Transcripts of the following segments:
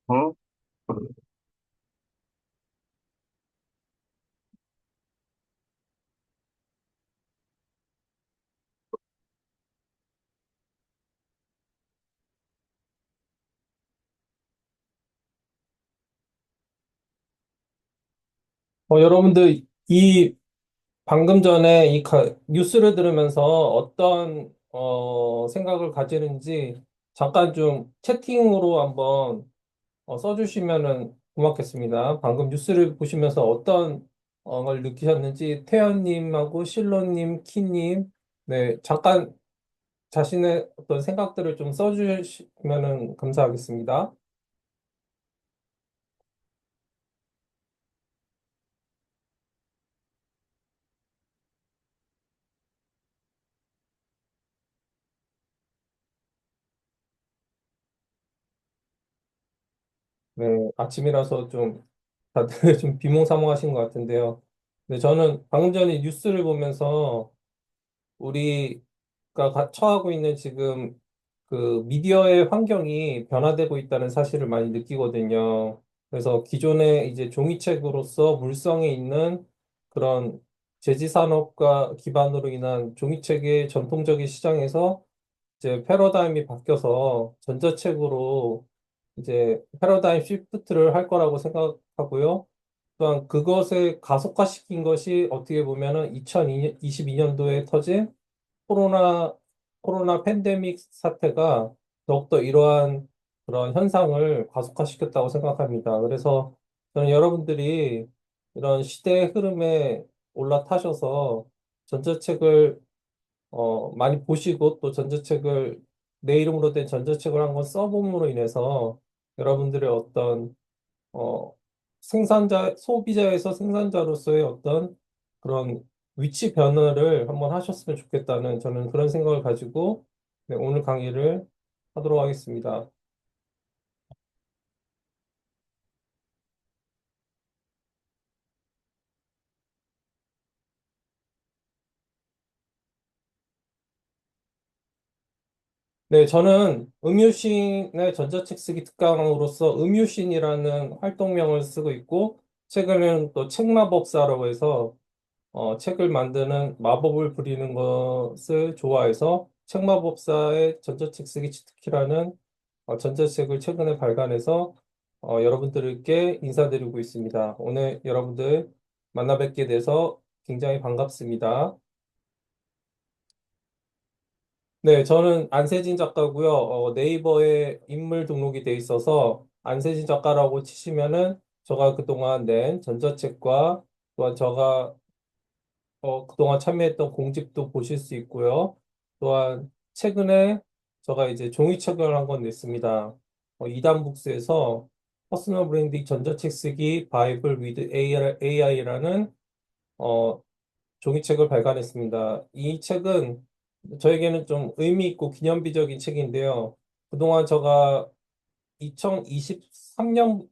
어? 여러분들, 이 방금 전에 뉴스를 들으면서 어떤 생각을 가지는지 잠깐 좀 채팅으로 한번 써주시면은 고맙겠습니다. 방금 뉴스를 보시면서 어떤 걸 느끼셨는지 태연님하고 실로님, 키님, 네, 잠깐 자신의 어떤 생각들을 좀 써주시면은 감사하겠습니다. 네, 아침이라서 좀 다들 좀 비몽사몽하신 것 같은데요. 근데 저는 방금 전에 뉴스를 보면서 우리가 처하고 있는 지금 그 미디어의 환경이 변화되고 있다는 사실을 많이 느끼거든요. 그래서 기존의 이제 종이책으로서 물성에 있는 그런 제지 산업과 기반으로 인한 종이책의 전통적인 시장에서 이제 패러다임이 바뀌어서 전자책으로 이제 패러다임 시프트를 할 거라고 생각하고요. 또한 그것을 가속화시킨 것이 어떻게 보면은 2022년도에 터진 코로나, 코로나 팬데믹 사태가 더욱더 이러한 그런 현상을 가속화시켰다고 생각합니다. 그래서 저는 여러분들이 이런 시대의 흐름에 올라타셔서 전자책을 많이 보시고 또 전자책을 내 이름으로 된 전자책을 한권 써봄으로 인해서 여러분들의 어떤 소비자에서 생산자로서의 어떤 그런 위치 변화를 한번 하셨으면 좋겠다는 저는 그런 생각을 가지고 네, 오늘 강의를 하도록 하겠습니다. 네, 저는 음유신의 전자책 쓰기 특강으로서 음유신이라는 활동명을 쓰고 있고, 최근에는 또 책마법사라고 해서 책을 만드는 마법을 부리는 것을 좋아해서 책마법사의 전자책 쓰기 치트키라는 전자책을 최근에 발간해서 여러분들께 인사드리고 있습니다. 오늘 여러분들 만나 뵙게 돼서 굉장히 반갑습니다. 네, 저는 안세진 작가고요. 네이버에 인물 등록이 돼 있어서 안세진 작가라고 치시면은 제가 그동안 낸 전자책과 또한 제가 그동안 참여했던 공집도 보실 수 있고요. 또한 최근에 제가 이제 종이책을 한 권 냈습니다. 이단북스에서 퍼스널 브랜딩 전자책 쓰기 바이블 위드 AI라는 종이책을 발간했습니다. 이 책은 저에게는 좀 의미 있고 기념비적인 책인데요. 그동안 제가 2023년,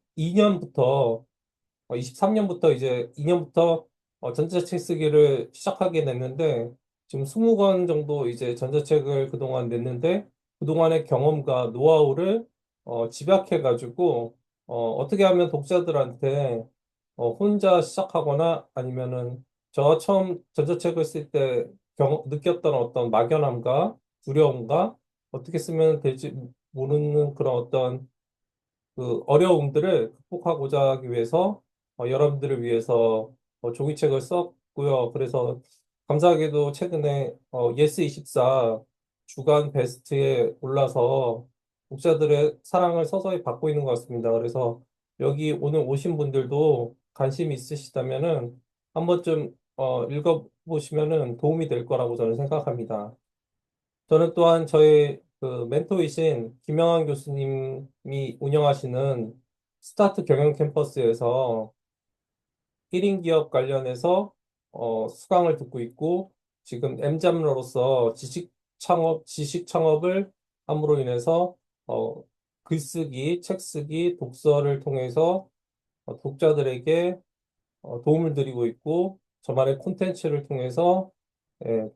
23년부터 이제 2년부터 전자책 쓰기를 시작하게 됐는데 지금 20권 정도 이제 전자책을 그동안 냈는데 그동안의 경험과 노하우를 집약해가지고 어떻게 하면 독자들한테 혼자 시작하거나 아니면은 저 처음 전자책을 쓸 때 느꼈던 어떤 막연함과 두려움과 어떻게 쓰면 될지 모르는 그런 어떤 그 어려움들을 극복하고자 하기 위해서 여러분들을 위해서 종이책을 썼고요. 그래서 감사하게도 최근에 예스24 주간 베스트에 올라서 독자들의 사랑을 서서히 받고 있는 것 같습니다. 그래서 여기 오늘 오신 분들도 관심이 있으시다면은 한 번쯤 읽어보시면은 도움이 될 거라고 저는 생각합니다. 저는 또한 저의 그 멘토이신 김영환 교수님이 운영하시는 스타트 경영 캠퍼스에서 1인 기업 관련해서 수강을 듣고 있고 지금 M잡러로서 지식 창업을 함으로 인해서 어, 글쓰기, 책 쓰기, 독서를 통해서 독자들에게 도움을 드리고 있고 저만의 콘텐츠를 통해서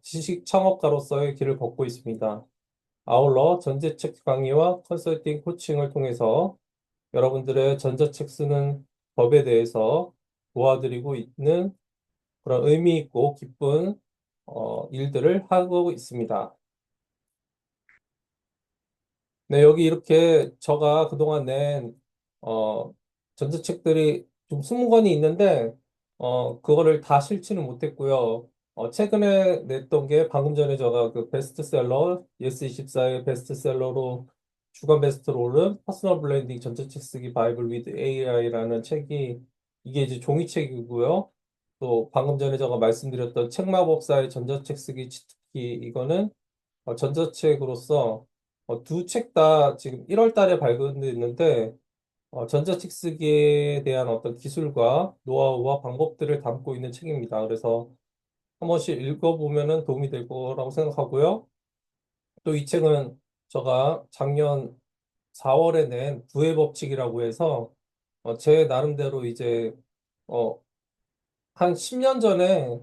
지식 창업가로서의 길을 걷고 있습니다. 아울러 전자책 강의와 컨설팅 코칭을 통해서 여러분들의 전자책 쓰는 법에 대해서 도와드리고 있는 그런 의미 있고 기쁜 일들을 하고 있습니다. 네, 여기 이렇게 제가 그동안 낸, 어, 전자책들이 좀 20권이 있는데, 그거를 다 실지는 못했고요. 최근에 냈던 게 방금 전에 제가 그 베스트셀러, 예스24의 베스트셀러로 주간 베스트로 오른 퍼스널 블렌딩 전자책 쓰기 바이블 위드 AI라는 책이 이게 이제 종이책이고요. 또 방금 전에 제가 말씀드렸던 책마법사의 전자책 쓰기 치트키 이거는 전자책으로서 두 책 다 지금 1월 달에 발간됐는데 전자책 쓰기에 대한 어떤 기술과 노하우와 방법들을 담고 있는 책입니다. 그래서 한 번씩 읽어보면은 도움이 될 거라고 생각하고요. 또 이 책은 제가 작년 4월에 낸 부의 법칙이라고 해서 제 나름대로 이제 어, 한 10년 전에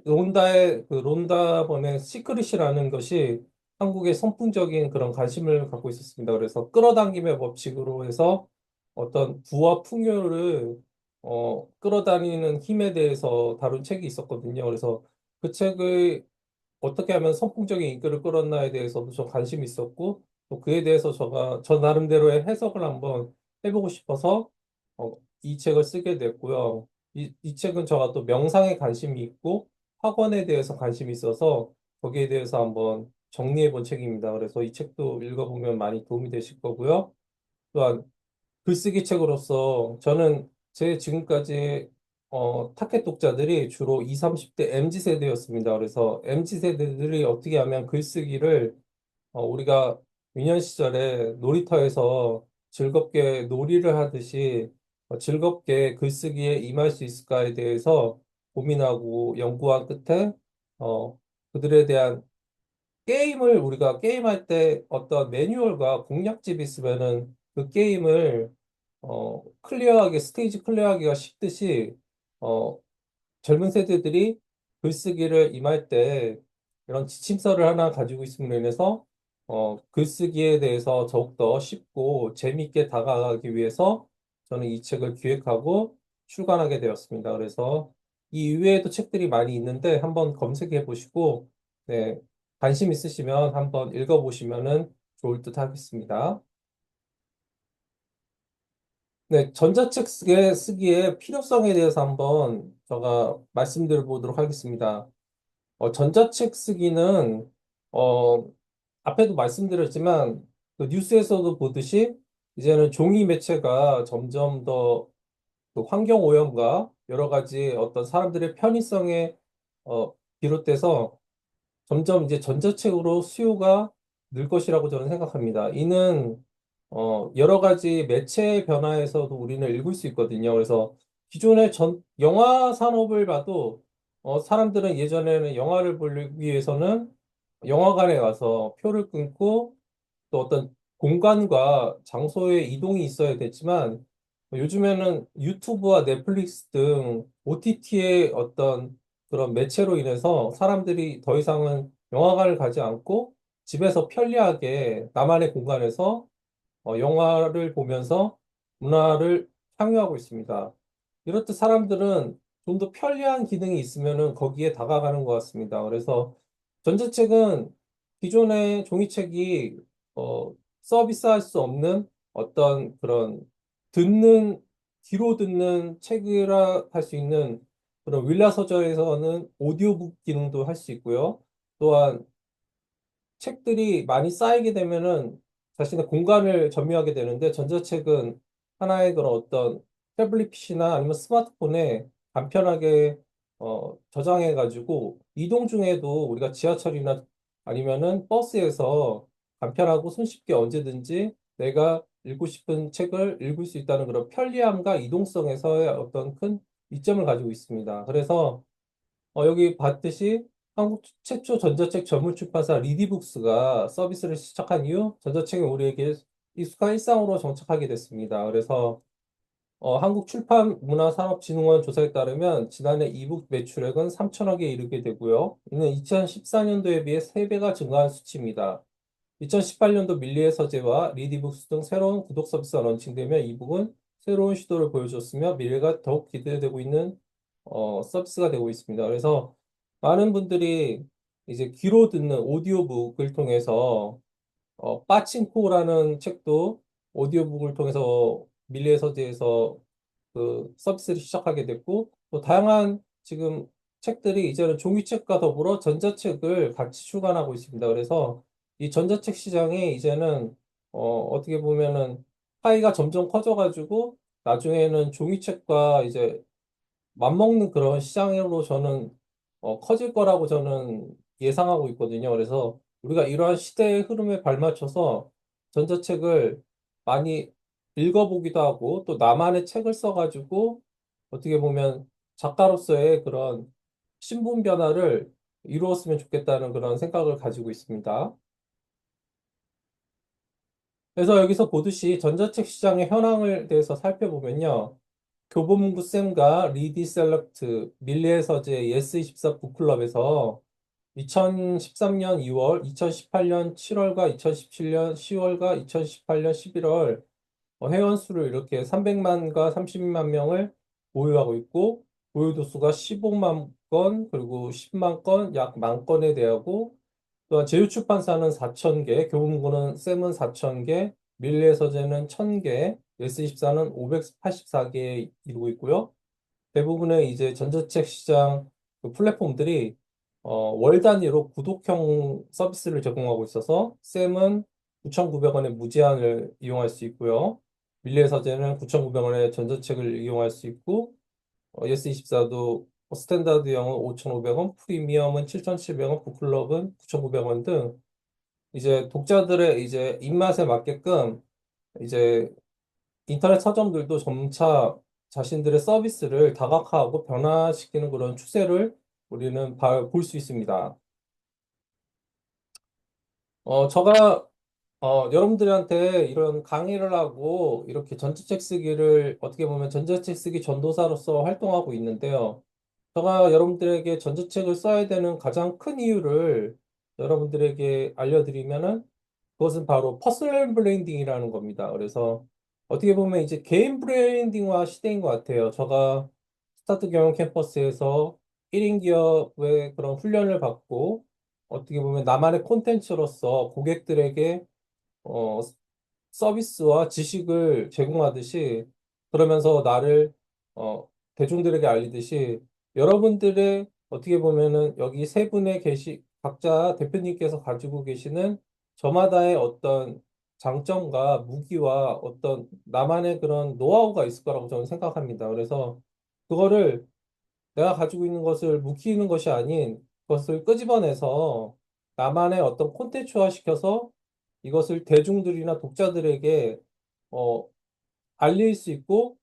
론다의 그 론다 번의 시크릿이라는 것이 한국의 선풍적인 그런 관심을 갖고 있었습니다. 그래서 끌어당김의 법칙으로 해서 어떤 부와 풍요를 끌어다니는 힘에 대해서 다룬 책이 있었거든요. 그래서 그 책의 어떻게 하면 선풍적인 인기를 끌었나에 대해서도 좀 관심이 있었고, 또 그에 대해서 제가 저 나름대로의 해석을 한번 해보고 싶어서 이 책을 쓰게 됐고요. 이 책은 제가 또 명상에 관심이 있고 학원에 대해서 관심이 있어서 거기에 대해서 한번 정리해 본 책입니다. 그래서 이 책도 읽어보면 많이 도움이 되실 거고요. 또한 글쓰기 책으로서 저는 제 지금까지 타켓 독자들이 주로 20, 30대 MZ 세대였습니다. 그래서 MZ 세대들이 어떻게 하면 글쓰기를 우리가 유년 시절에 놀이터에서 즐겁게 놀이를 하듯이 즐겁게 글쓰기에 임할 수 있을까에 대해서 고민하고 연구한 끝에 그들에 대한 게임을 우리가 게임할 때 어떤 매뉴얼과 공략집이 있으면은 그 게임을 클리어하게 스테이지 클리어하기가 쉽듯이 어, 젊은 세대들이 글쓰기를 임할 때 이런 지침서를 하나 가지고 있음으로 인해서 글쓰기에 대해서 더욱더 쉽고 재미있게 다가가기 위해서 저는 이 책을 기획하고 출간하게 되었습니다. 그래서 이 이외에도 책들이 많이 있는데 한번 검색해 보시고 네, 관심 있으시면 한번 읽어보시면은 좋을 듯 하겠습니다. 네, 전자책 쓰기의 필요성에 대해서 한번 제가 말씀드려 보도록 하겠습니다. 전자책 쓰기는, 어, 앞에도 말씀드렸지만, 그 뉴스에서도 보듯이, 이제는 종이 매체가 점점 더 그 환경 오염과 여러 가지 어떤 사람들의 편의성에, 비롯돼서 점점 이제 전자책으로 수요가 늘 것이라고 저는 생각합니다. 이는 여러 가지 매체 변화에서도 우리는 읽을 수 있거든요. 그래서 기존의 영화 산업을 봐도 사람들은 예전에는 영화를 보기 위해서는 영화관에 가서 표를 끊고 또 어떤 공간과 장소의 이동이 있어야 됐지만 요즘에는 유튜브와 넷플릭스 등 OTT의 어떤 그런 매체로 인해서 사람들이 더 이상은 영화관을 가지 않고 집에서 편리하게 나만의 공간에서 영화를 보면서 문화를 향유하고 있습니다. 이렇듯 사람들은 좀 더 편리한 기능이 있으면은 거기에 다가가는 것 같습니다. 그래서 전자책은 기존의 종이책이 서비스할 수 없는 어떤 그런 듣는 귀로 듣는 책이라 할 수 있는 그런 윌라 서적에서는 오디오북 기능도 할 수 있고요. 또한 책들이 많이 쌓이게 되면은 자신의 공간을 점유하게 되는데 전자책은 하나의 그런 어떤 태블릿 PC나 아니면 스마트폰에 간편하게 저장해 가지고 이동 중에도 우리가 지하철이나 아니면은 버스에서 간편하고 손쉽게 언제든지 내가 읽고 싶은 책을 읽을 수 있다는 그런 편리함과 이동성에서의 어떤 큰 이점을 가지고 있습니다. 그래서 여기 봤듯이 한국 최초 전자책 전문 출판사 리디북스가 서비스를 시작한 이후 전자책이 우리에게 익숙한 일상으로 정착하게 됐습니다. 그래서 한국출판문화산업진흥원 조사에 따르면 지난해 이북 매출액은 3천억에 이르게 되고요. 이는 2014년도에 비해 3배가 증가한 수치입니다. 2018년도 밀리의 서재와 리디북스 등 새로운 구독 서비스가 런칭되며 이북은 새로운 시도를 보여줬으며 미래가 더욱 기대되고 있는 서비스가 되고 있습니다. 그래서 많은 분들이 이제 귀로 듣는 오디오북을 통해서 빠칭코라는 책도 오디오북을 통해서 밀리의 서재에서 그 서비스를 시작하게 됐고, 또 다양한 지금 책들이 이제는 종이책과 더불어 전자책을 같이 출간하고 있습니다. 그래서 이 전자책 시장이 이제는 어떻게 보면은 파이가 점점 커져가지고 나중에는 종이책과 이제 맞먹는 그런 시장으로 저는 커질 거라고 저는 예상하고 있거든요. 그래서 우리가 이러한 시대의 흐름에 발맞춰서 전자책을 많이 읽어보기도 하고 또 나만의 책을 써가지고 어떻게 보면 작가로서의 그런 신분 변화를 이루었으면 좋겠다는 그런 생각을 가지고 있습니다. 그래서 여기서 보듯이 전자책 시장의 현황을 대해서 살펴보면요. 교보문고 쌤과 리디 셀렉트 밀리의 서재 예스24 북클럽에서 2013년 2월, 2018년 7월과 2017년 10월과 2018년 11월 회원 수를 이렇게 300만과 30만 명을 보유하고 있고 보유 도수가 15만 건 그리고 10만 건, 약 만 건에 대하고 또한 제휴출판사는 4,000개, 교보문고는 쌤은 4,000개, 밀리의 서재는 1,000개, 예스24는 584개에 이루고 있고요. 대부분의 이제 전자책 시장 그 플랫폼들이 월 단위로 구독형 서비스를 제공하고 있어서 쌤은 9,900원에 무제한을 이용할 수 있고요. 밀리의 서재는 9,900원에 전자책을 이용할 수 있고 예스24도 스탠다드형은 5,500원, 프리미엄은 7,700원, 북클럽은 9,900원 등 이제 독자들의 이제 입맛에 맞게끔 이제 인터넷 서점들도 점차 자신들의 서비스를 다각화하고 변화시키는 그런 추세를 우리는 볼 수 있습니다. 제가 여러분들한테 이런 강의를 하고 이렇게 전자책 쓰기를 어떻게 보면 전자책 쓰기 전도사로서 활동하고 있는데요. 제가 여러분들에게 전자책을 써야 되는 가장 큰 이유를 여러분들에게 알려드리면은 그것은 바로 퍼스널 브랜딩이라는 겁니다. 그래서 어떻게 보면 이제 개인 브랜딩화 시대인 것 같아요. 제가 스타트 경영 캠퍼스에서 1인 기업의 그런 훈련을 받고 어떻게 보면 나만의 콘텐츠로서 고객들에게 어, 서비스와 지식을 제공하듯이 그러면서 나를 대중들에게 알리듯이 여러분들의 어떻게 보면은 여기 세 분의 각자 대표님께서 가지고 계시는 저마다의 어떤 장점과 무기와 어떤 나만의 그런 노하우가 있을 거라고 저는 생각합니다. 그래서 그거를 내가 가지고 있는 것을 묵히는 것이 아닌 그것을 끄집어내서 나만의 어떤 콘텐츠화 시켜서 이것을 대중들이나 독자들에게 어, 알릴 수 있고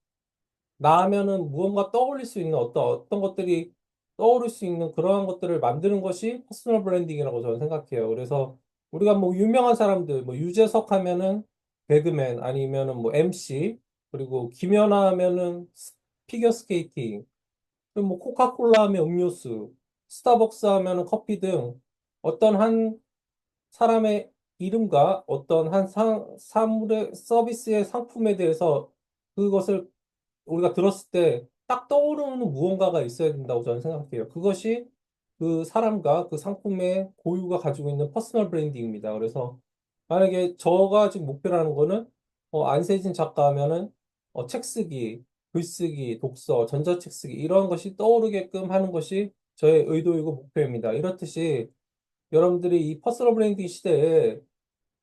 나 하면은 무언가 떠올릴 수 있는 어떤 것들이 떠오를 수 있는 그러한 것들을 만드는 것이 퍼스널 브랜딩이라고 저는 생각해요. 그래서 우리가 뭐 유명한 사람들, 뭐 유재석 하면은 배그맨 아니면은 뭐 MC 그리고 김연아 하면은 피겨 스케이팅 그리고 뭐 코카콜라 하면 음료수, 스타벅스 하면은 커피 등 어떤 한 사람의 이름과 어떤 한 사물의 서비스의 상품에 대해서 그것을 우리가 들었을 때 딱 떠오르는 무언가가 있어야 된다고 저는 생각해요. 그것이 그 사람과 그 상품의 고유가 가지고 있는 퍼스널 브랜딩입니다. 그래서 만약에 저가 지금 목표라는 거는 안세진 작가 하면은 책 쓰기, 글쓰기, 독서, 전자책 쓰기 이런 것이 떠오르게끔 하는 것이 저의 의도이고 목표입니다. 이렇듯이 여러분들이 이 퍼스널 브랜딩 시대에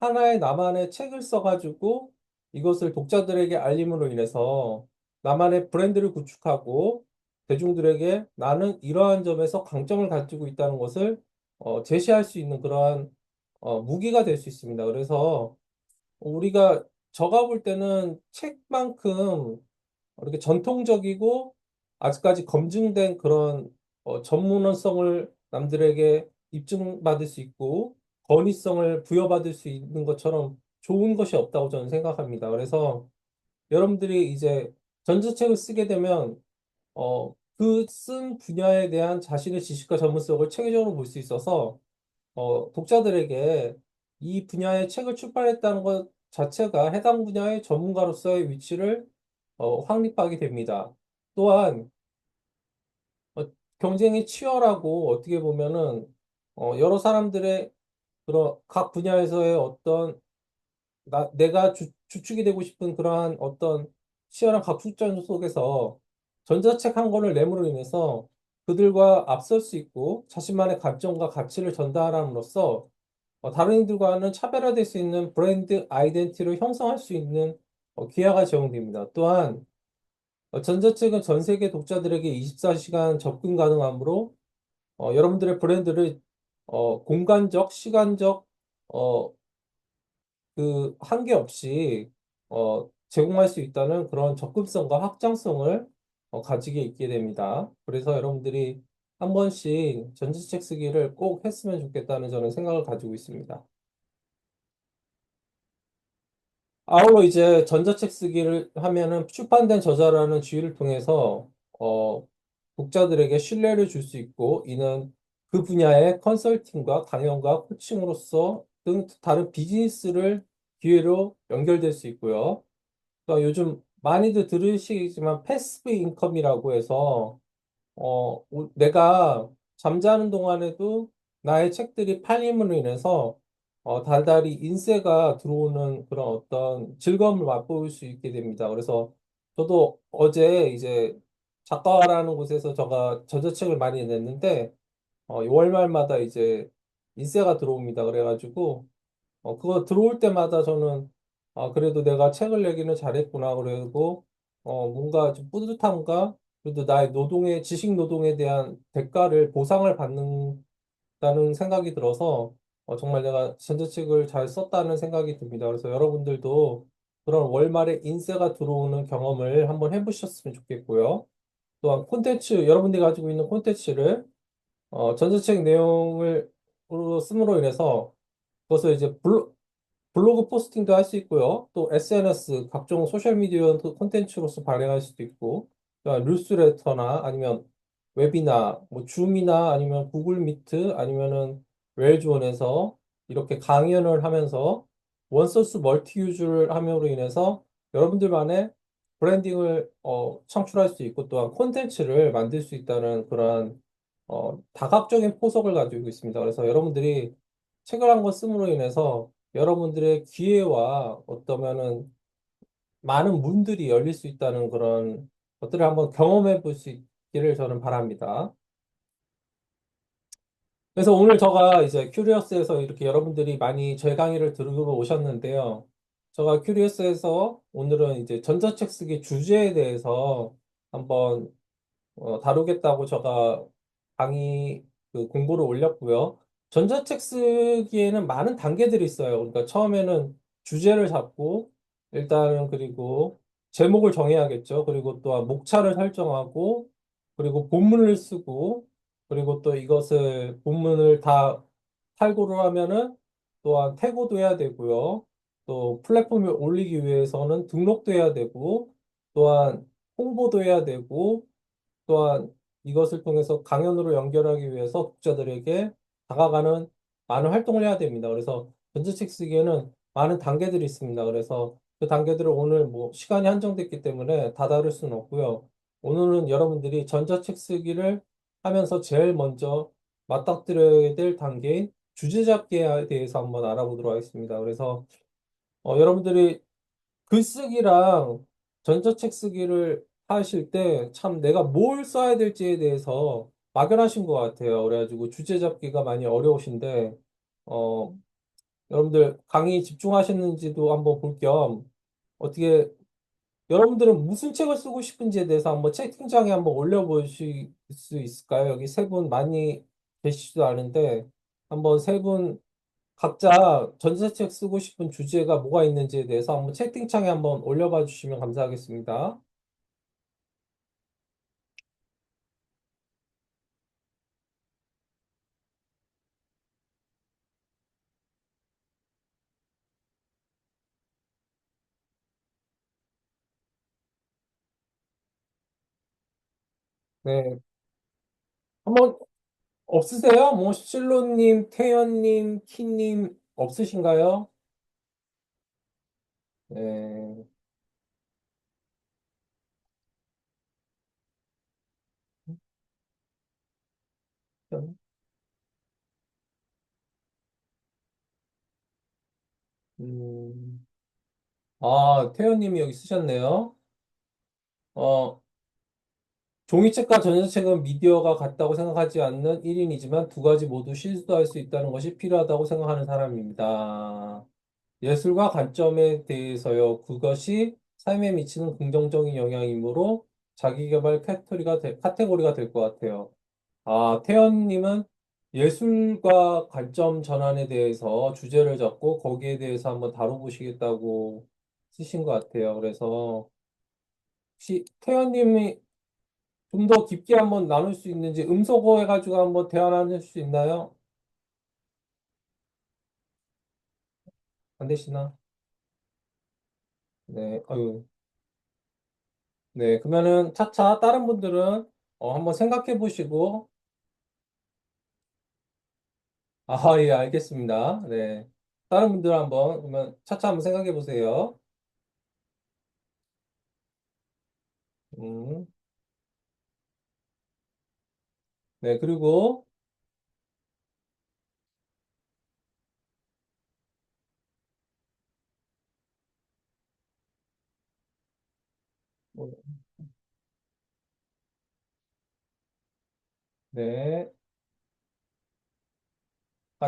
하나의 나만의 책을 써가지고 이것을 독자들에게 알림으로 인해서 나만의 브랜드를 구축하고 대중들에게 나는 이러한 점에서 강점을 가지고 있다는 것을 제시할 수 있는 그러한 무기가 될 수 있습니다. 그래서 우리가 제가 볼 때는 책만큼 이렇게 전통적이고 아직까지 검증된 그런 전문성을 남들에게 입증받을 수 있고 권위성을 부여받을 수 있는 것처럼 좋은 것이 없다고 저는 생각합니다. 그래서 여러분들이 이제 전자책을 쓰게 되면 그 쓴 분야에 대한 자신의 지식과 전문성을 체계적으로 볼 수 있어서 독자들에게 이 분야의 책을 출판했다는 것 자체가 해당 분야의 전문가로서의 위치를 확립하게 됩니다. 또한 어, 경쟁이 치열하고 어떻게 보면은 여러 사람들의 그런 각 분야에서의 어떤 내가 주축이 되고 싶은 그러한 어떤 치열한 각축전 속에서 전자책 한 권을 내므로 인해서 그들과 앞설 수 있고 자신만의 관점과 가치를 전달함으로써 다른 이들과는 차별화될 수 있는 브랜드 아이덴티티를 형성할 수 있는 기회가 제공됩니다. 또한 전자책은 전 세계 독자들에게 24시간 접근 가능하므로 여러분들의 브랜드를 공간적, 시간적 그 한계 없이 제공할 수 있다는 그런 접근성과 확장성을 가지게 있게 됩니다. 그래서 여러분들이 한 번씩 전자책 쓰기를 꼭 했으면 좋겠다는 저는 생각을 가지고 있습니다. 아울러 이제 전자책 쓰기를 하면은 출판된 저자라는 지위를 통해서 독자들에게 신뢰를 줄 수 있고 이는 그 분야의 컨설팅과 강연과 코칭으로서 등 다른 비즈니스를 기회로 연결될 수 있고요. 그러니까 요즘 많이들 들으시겠지만 패시브 인컴이라고 해서 내가 잠자는 동안에도 나의 책들이 팔림으로 인해서 달달이 인세가 들어오는 그런 어떤 즐거움을 맛볼 수 있게 됩니다. 그래서 저도 어제 이제 작가라는 곳에서 제가 전자책을 많이 냈는데 월말마다 이제 인세가 들어옵니다. 그래가지고 그거 들어올 때마다 저는, 그래도 내가 책을 내기는 잘했구나. 그리고, 뭔가 좀 뿌듯함과, 그래도 나의 노동의, 지식 노동에 대한 대가를, 보상을 받는다는 생각이 들어서, 정말 내가 전자책을 잘 썼다는 생각이 듭니다. 그래서 여러분들도 그런 월말에 인세가 들어오는 경험을 한번 해보셨으면 좋겠고요. 또한 콘텐츠, 여러분들이 가지고 있는 콘텐츠를, 전자책 내용을, 씀으로 인해서, 그것을 이제 블로그 포스팅도 할 수 있고요. 또 SNS, 각종 소셜미디어 콘텐츠로서 발행할 수도 있고, 그러니까 뉴스레터나 아니면 웹이나 뭐 줌이나 아니면 구글 미트 아니면은 웰즈원에서 이렇게 강연을 하면서 원소스 멀티 유즈를 함으로 인해서 여러분들만의 브랜딩을 창출할 수 있고 또한 콘텐츠를 만들 수 있다는 그러한 다각적인 포석을 가지고 있습니다. 그래서 여러분들이 책을 한 권 씀으로 인해서 여러분들의 기회와 어떠면은 많은 문들이 열릴 수 있다는 그런 것들을 한번 경험해 볼 수 있기를 저는 바랍니다. 그래서 오늘 제가 이제 큐리어스에서 이렇게 여러분들이 많이 제 강의를 들으러 오셨는데요. 제가 큐리어스에서 오늘은 이제 전자책 쓰기 주제에 대해서 한번 다루겠다고 제가 강의 그 공고를 올렸고요. 전자책 쓰기에는 많은 단계들이 있어요. 그러니까 처음에는 주제를 잡고 일단은 그리고 제목을 정해야겠죠. 그리고 또 목차를 설정하고 그리고 본문을 쓰고 그리고 또 이것을 본문을 다 탈고를 하면은 또한 태고도 해야 되고요. 또 플랫폼에 올리기 위해서는 등록도 해야 되고 또한 홍보도 해야 되고 또한 이것을 통해서 강연으로 연결하기 위해서 독자들에게 다가가는 많은 활동을 해야 됩니다. 그래서 전자책 쓰기에는 많은 단계들이 있습니다. 그래서 그 단계들을 오늘 뭐 시간이 한정됐기 때문에 다 다룰 수는 없고요. 오늘은 여러분들이 전자책 쓰기를 하면서 제일 먼저 맞닥뜨려야 될 단계인 주제 잡기에 대해서 한번 알아보도록 하겠습니다. 그래서 여러분들이 글쓰기랑 전자책 쓰기를 하실 때 참 내가 뭘 써야 될지에 대해서 막연하신 것 같아요. 그래가지고 주제 잡기가 많이 어려우신데, 어, 여러분들 강의 집중하셨는지도 한번 볼 겸, 어떻게, 여러분들은 무슨 책을 쓰고 싶은지에 대해서 한번 채팅창에 한번 올려보실 수 있을까요? 여기 세 분 많이 계시지도 않은데, 한번 세 분 각자 전자책 쓰고 싶은 주제가 뭐가 있는지에 대해서 한번 채팅창에 한번 올려봐 주시면 감사하겠습니다. 네. 한번 없으세요? 뭐, 실로님, 태연님, 키님, 없으신가요? 네. 음, 태연님이 여기 쓰셨네요. 어, 종이책과 전자책은 미디어가 같다고 생각하지 않는 1인이지만 두 가지 모두 실수할 수 있다는 것이 필요하다고 생각하는 사람입니다. 예술과 관점에 대해서요. 그것이 삶에 미치는 긍정적인 영향이므로 자기계발 카테고리가 될 것 같아요. 태연님은 예술과 관점 전환에 대해서 주제를 잡고 거기에 대해서 한번 다뤄보시겠다고 쓰신 것 같아요. 그래서 혹시 태연님이 좀 더 깊게 한번 나눌 수 있는지 음소거 해가지고 한번 대화 나눌 수 있나요? 안 되시나? 네, 아유. 네, 그러면은 차차 다른 분들은 한번 생각해 보시고, 예, 알겠습니다. 네. 다른 분들 한번, 그러면 차차 한번 생각해 보세요. 음, 네, 그리고, 뭐, 네.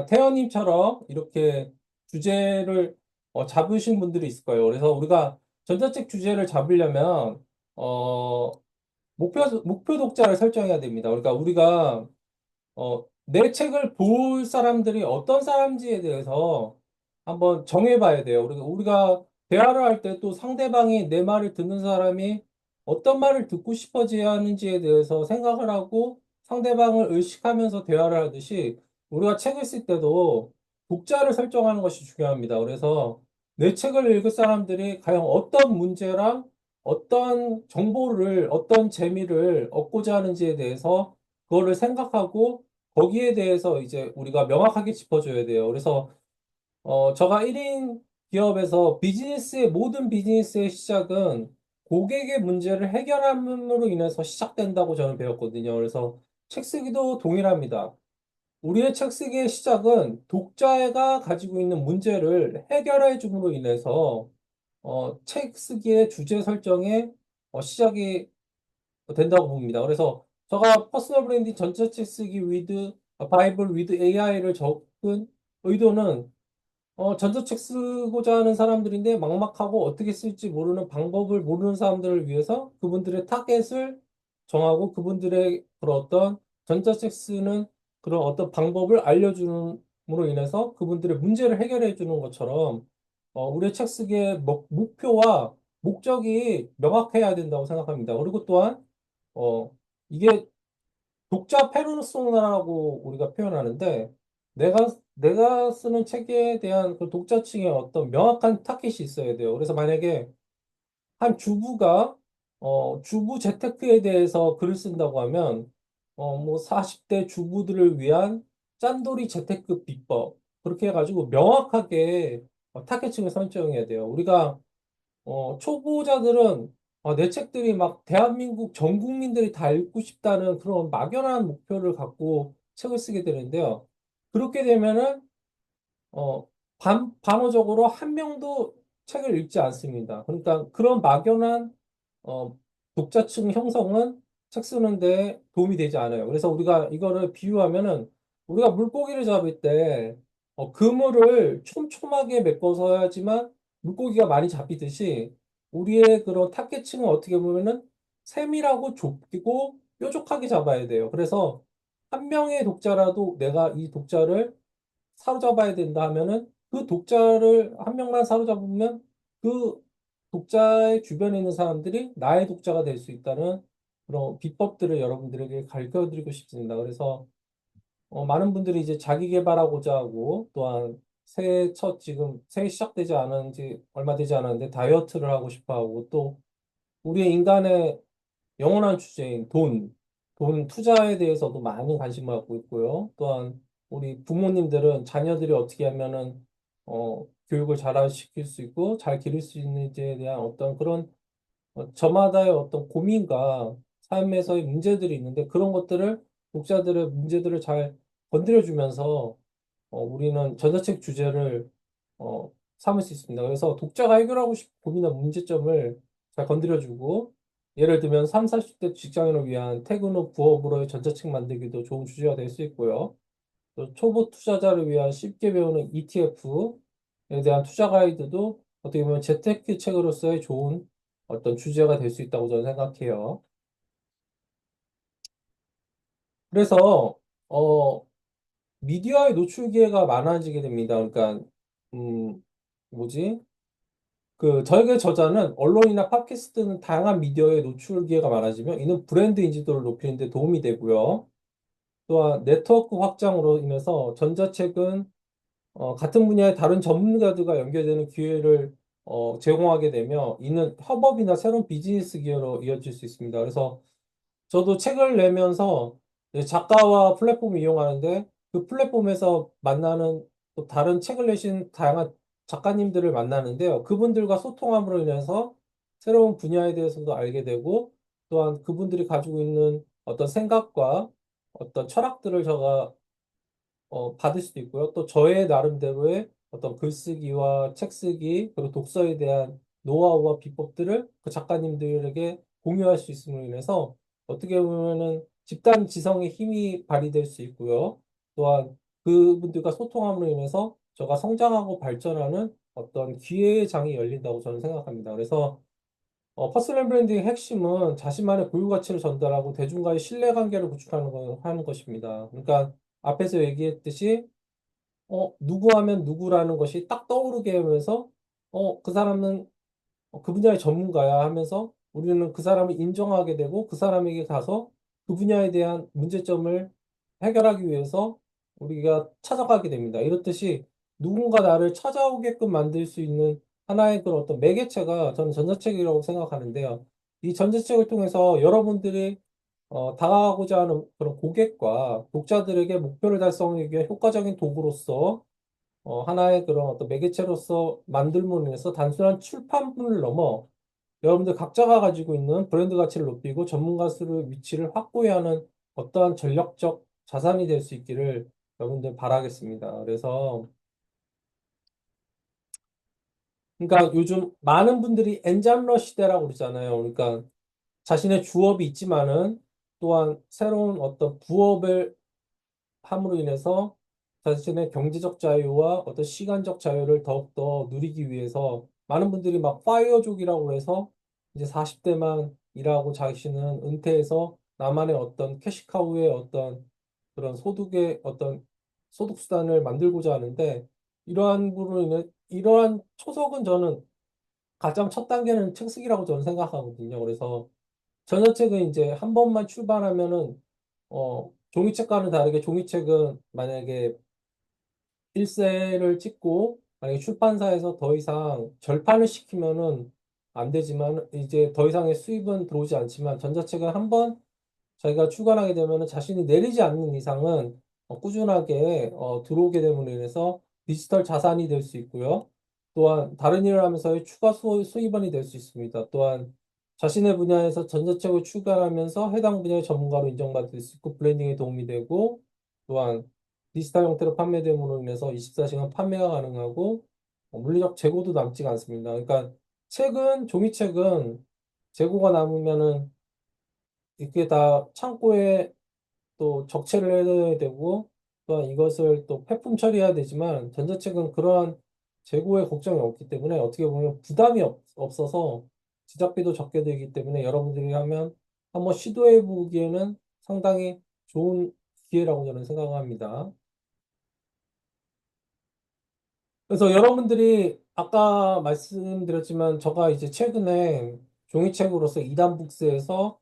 태연님처럼 이렇게 주제를 잡으신 분들이 있을 거예요. 그래서 우리가 전자책 주제를 잡으려면, 어, 목표 독자를 설정해야 됩니다. 그러니까 우리가 내 책을 볼 사람들이 어떤 사람인지에 대해서 한번 정해봐야 돼요. 우리가 대화를 할 때 또 상대방이 내 말을 듣는 사람이 어떤 말을 듣고 싶어지 하는지에 대해서 생각을 하고 상대방을 의식하면서 대화를 하듯이 우리가 책을 쓸 때도 독자를 설정하는 것이 중요합니다. 그래서 내 책을 읽을 사람들이 과연 어떤 문제랑 어떤 정보를, 어떤 재미를 얻고자 하는지에 대해서 그거를 생각하고 거기에 대해서 이제 우리가 명확하게 짚어줘야 돼요. 그래서 제가 1인 기업에서 모든 비즈니스의 시작은 고객의 문제를 해결함으로 인해서 시작된다고 저는 배웠거든요. 그래서 책 쓰기도 동일합니다. 우리의 책 쓰기의 시작은 독자가 가지고 있는 문제를 해결해 줌으로 인해서 책 쓰기의 주제 설정에 시작이 된다고 봅니다. 그래서 제가 퍼스널 브랜딩 전자책 쓰기 바이블 위드 AI를 적은 의도는 전자책 쓰고자 하는 사람들인데 막막하고 어떻게 쓸지 모르는 방법을 모르는 사람들을 위해서 그분들의 타겟을 정하고 그분들의 그런 어떤 전자책 쓰는 그런 어떤 방법을 알려주는으로 인해서 그분들의 문제를 해결해 주는 것처럼 우리의 책 쓰기의 목표와 목적이 명확해야 된다고 생각합니다. 그리고 또한 어, 이게 독자 페르소나라고 우리가 표현하는데 내가 쓰는 책에 대한 그 독자층의 어떤 명확한 타깃이 있어야 돼요. 그래서 만약에 한 주부가 주부 재테크에 대해서 글을 쓴다고 하면 뭐 40대 주부들을 위한 짠돌이 재테크 비법 그렇게 해가지고 명확하게 타겟층을 설정해야 돼요. 우리가 초보자들은 내 책들이 막 대한민국 전 국민들이 다 읽고 싶다는 그런 막연한 목표를 갖고 책을 쓰게 되는데요. 그렇게 되면은 반어적으로 한 명도 책을 읽지 않습니다. 그러니까 그런 막연한 어, 독자층 형성은 책 쓰는데 도움이 되지 않아요. 그래서 우리가 이거를 비유하면은 우리가 물고기를 잡을 때 그물을 촘촘하게 메꿔서야지만 물고기가 많이 잡히듯이 우리의 그런 타겟층은 어떻게 보면은 세밀하고 좁고 뾰족하게 잡아야 돼요. 그래서 한 명의 독자라도 내가 이 독자를 사로잡아야 된다 하면은 그 독자를 한 명만 사로잡으면 그 독자의 주변에 있는 사람들이 나의 독자가 될 수 있다는 그런 비법들을 여러분들에게 가르쳐 드리고 싶습니다. 그래서 많은 분들이 이제 자기 개발하고자 하고 또한 새해 시작되지 않은 지 얼마 되지 않았는데 다이어트를 하고 싶어 하고 또 우리의 인간의 영원한 주제인 돈 투자에 대해서도 많이 관심을 갖고 있고요. 또한 우리 부모님들은 자녀들이 어떻게 하면은 교육을 잘 시킬 수 있고 잘 기를 수 있는지에 대한 어떤 그런 저마다의 어떤 고민과 삶에서의 문제들이 있는데 그런 것들을 독자들의 문제들을 잘 건드려주면서 우리는 전자책 주제를 삼을 수 있습니다. 그래서 독자가 해결하고 싶은 고민이나 문제점을 잘 건드려주고 예를 들면 3, 40대 직장인을 위한 퇴근 후 부업으로의 전자책 만들기도 좋은 주제가 될 수 있고요. 또 초보 투자자를 위한 쉽게 배우는 ETF에 대한 투자 가이드도 어떻게 보면 재테크 책으로서의 좋은 어떤 주제가 될 수 있다고 저는 생각해요. 그래서 어, 미디어의 노출 기회가 많아지게 됩니다. 그러니까 음, 뭐지? 저에게 저자는 언론이나 팟캐스트 등 다양한 미디어의 노출 기회가 많아지면 이는 브랜드 인지도를 높이는 데 도움이 되고요. 또한 네트워크 확장으로 인해서 전자책은 같은 분야의 다른 전문가들과 연결되는 기회를 제공하게 되며 이는 협업이나 새로운 비즈니스 기회로 이어질 수 있습니다. 그래서 저도 책을 내면서 이제 작가와 플랫폼을 이용하는데 그 플랫폼에서 만나는 또 다른 책을 내신 다양한 작가님들을 만나는데요. 그분들과 소통함으로 인해서 새로운 분야에 대해서도 알게 되고 또한 그분들이 가지고 있는 어떤 생각과 어떤 철학들을 제가 받을 수도 있고요. 또 저의 나름대로의 어떤 글쓰기와 책쓰기, 그리고 독서에 대한 노하우와 비법들을 그 작가님들에게 공유할 수 있음으로 인해서 어떻게 보면은 집단 지성의 힘이 발휘될 수 있고요. 또한 그분들과 소통함으로 인해서 저가 성장하고 발전하는 어떤 기회의 장이 열린다고 저는 생각합니다. 그래서 퍼스널 브랜딩의 핵심은 자신만의 고유 가치를 전달하고 대중과의 신뢰관계를 구축하는 하는 것입니다. 그러니까 앞에서 얘기했듯이 누구 하면 누구라는 것이 딱 떠오르게 하면서 그 사람은 그 분야의 전문가야 하면서 우리는 그 사람을 인정하게 되고 그 사람에게 가서 그 분야에 대한 문제점을 해결하기 위해서 우리가 찾아가게 됩니다. 이렇듯이 누군가 나를 찾아오게끔 만들 수 있는 하나의 그런 어떤 매개체가 저는 전자책이라고 생각하는데요. 이 전자책을 통해서 여러분들이 다가가고자 하는 그런 고객과 독자들에게 목표를 달성하기 위해 효과적인 도구로서 하나의 그런 어떤 매개체로서 만들므로 인해서 단순한 출판물을 넘어 여러분들 각자가 가지고 있는 브랜드 가치를 높이고 전문가 수를 위치를 확보해야 하는 어떠한 전략적 자산이 될 수 있기를 여러분들 바라겠습니다. 그래서 그러니까 요즘 많은 분들이 엔잡러 시대라고 그러잖아요. 그러니까 자신의 주업이 있지만은 또한 새로운 어떤 부업을 함으로 인해서 자신의 경제적 자유와 어떤 시간적 자유를 더욱더 누리기 위해서 많은 분들이 막 파이어족이라고 해서 이제 40대만 일하고 자신은 은퇴해서 나만의 어떤 캐시카우의 어떤 그런 소득의 어떤 소득 수단을 만들고자 하는데 이러한 부분으로 인해 이러한 초석은 저는 가장 첫 단계는 책 쓰기라고 저는 생각하거든요. 그래서 전자책은 이제 한 번만 출발하면은 종이책과는 다르게 종이책은 만약에 일세를 찍고 만약에 출판사에서 더 이상 절판을 시키면은 안 되지만 이제 더 이상의 수입은 들어오지 않지만 전자책은 한번 자기가 출간하게 되면 자신이 내리지 않는 이상은 꾸준하게 들어오게 됨으로 인해서 디지털 자산이 될 수 있고요. 또한 다른 일을 하면서의 추가 수입원이 될 수 있습니다. 또한 자신의 분야에서 전자책을 출간하면서 해당 분야의 전문가로 인정받을 수 있고 브랜딩에 도움이 되고 또한 디지털 형태로 판매됨으로 인해서 24시간 판매가 가능하고 물리적 재고도 남지가 않습니다. 그러니까 종이책은 재고가 남으면은 이게 다 창고에 또 적체를 해야 되고 또한 이것을 또 폐품 처리해야 되지만 전자책은 그러한 재고의 걱정이 없기 때문에 어떻게 보면 부담이 없어서 제작비도 적게 들기 때문에 여러분들이 하면 한번 시도해 보기에는 상당히 좋은 기회라고 저는 생각합니다. 그래서 여러분들이 아까 말씀드렸지만 제가 이제 최근에 종이책으로서 이단북스에서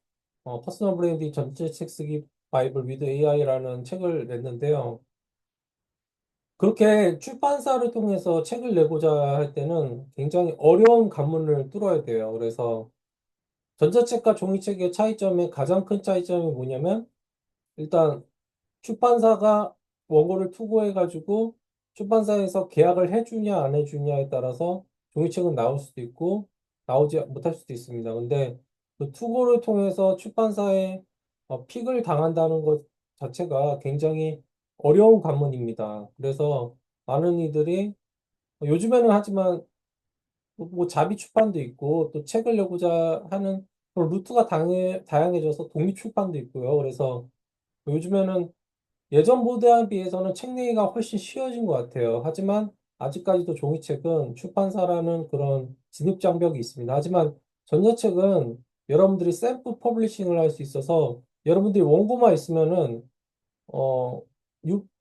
퍼스널 브랜딩 전체 책 쓰기 바이블 위드 AI라는 책을 냈는데요. 그렇게 출판사를 통해서 책을 내고자 할 때는 굉장히 어려운 관문을 뚫어야 돼요. 그래서 전자책과 종이책의 차이점의 가장 큰 차이점이 뭐냐면 일단 출판사가 원고를 투고해가지고 출판사에서 계약을 해주냐 안 해주냐에 따라서 종이책은 나올 수도 있고 나오지 못할 수도 있습니다. 근데 그 투고를 통해서 출판사에 픽을 당한다는 것 자체가 굉장히 어려운 관문입니다. 그래서 많은 이들이 요즘에는 하지만 뭐 자비 출판도 있고 또 책을 내고자 하는 그런 루트가 다양해져서 독립 출판도 있고요. 그래서 요즘에는 예전보다에 비해서는 책 내기가 훨씬 쉬워진 것 같아요. 하지만 아직까지도 종이책은 출판사라는 그런 진입장벽이 있습니다. 하지만 전자책은 여러분들이 셀프 퍼블리싱을 할 수 있어서 여러분들이 원고만 있으면은 어,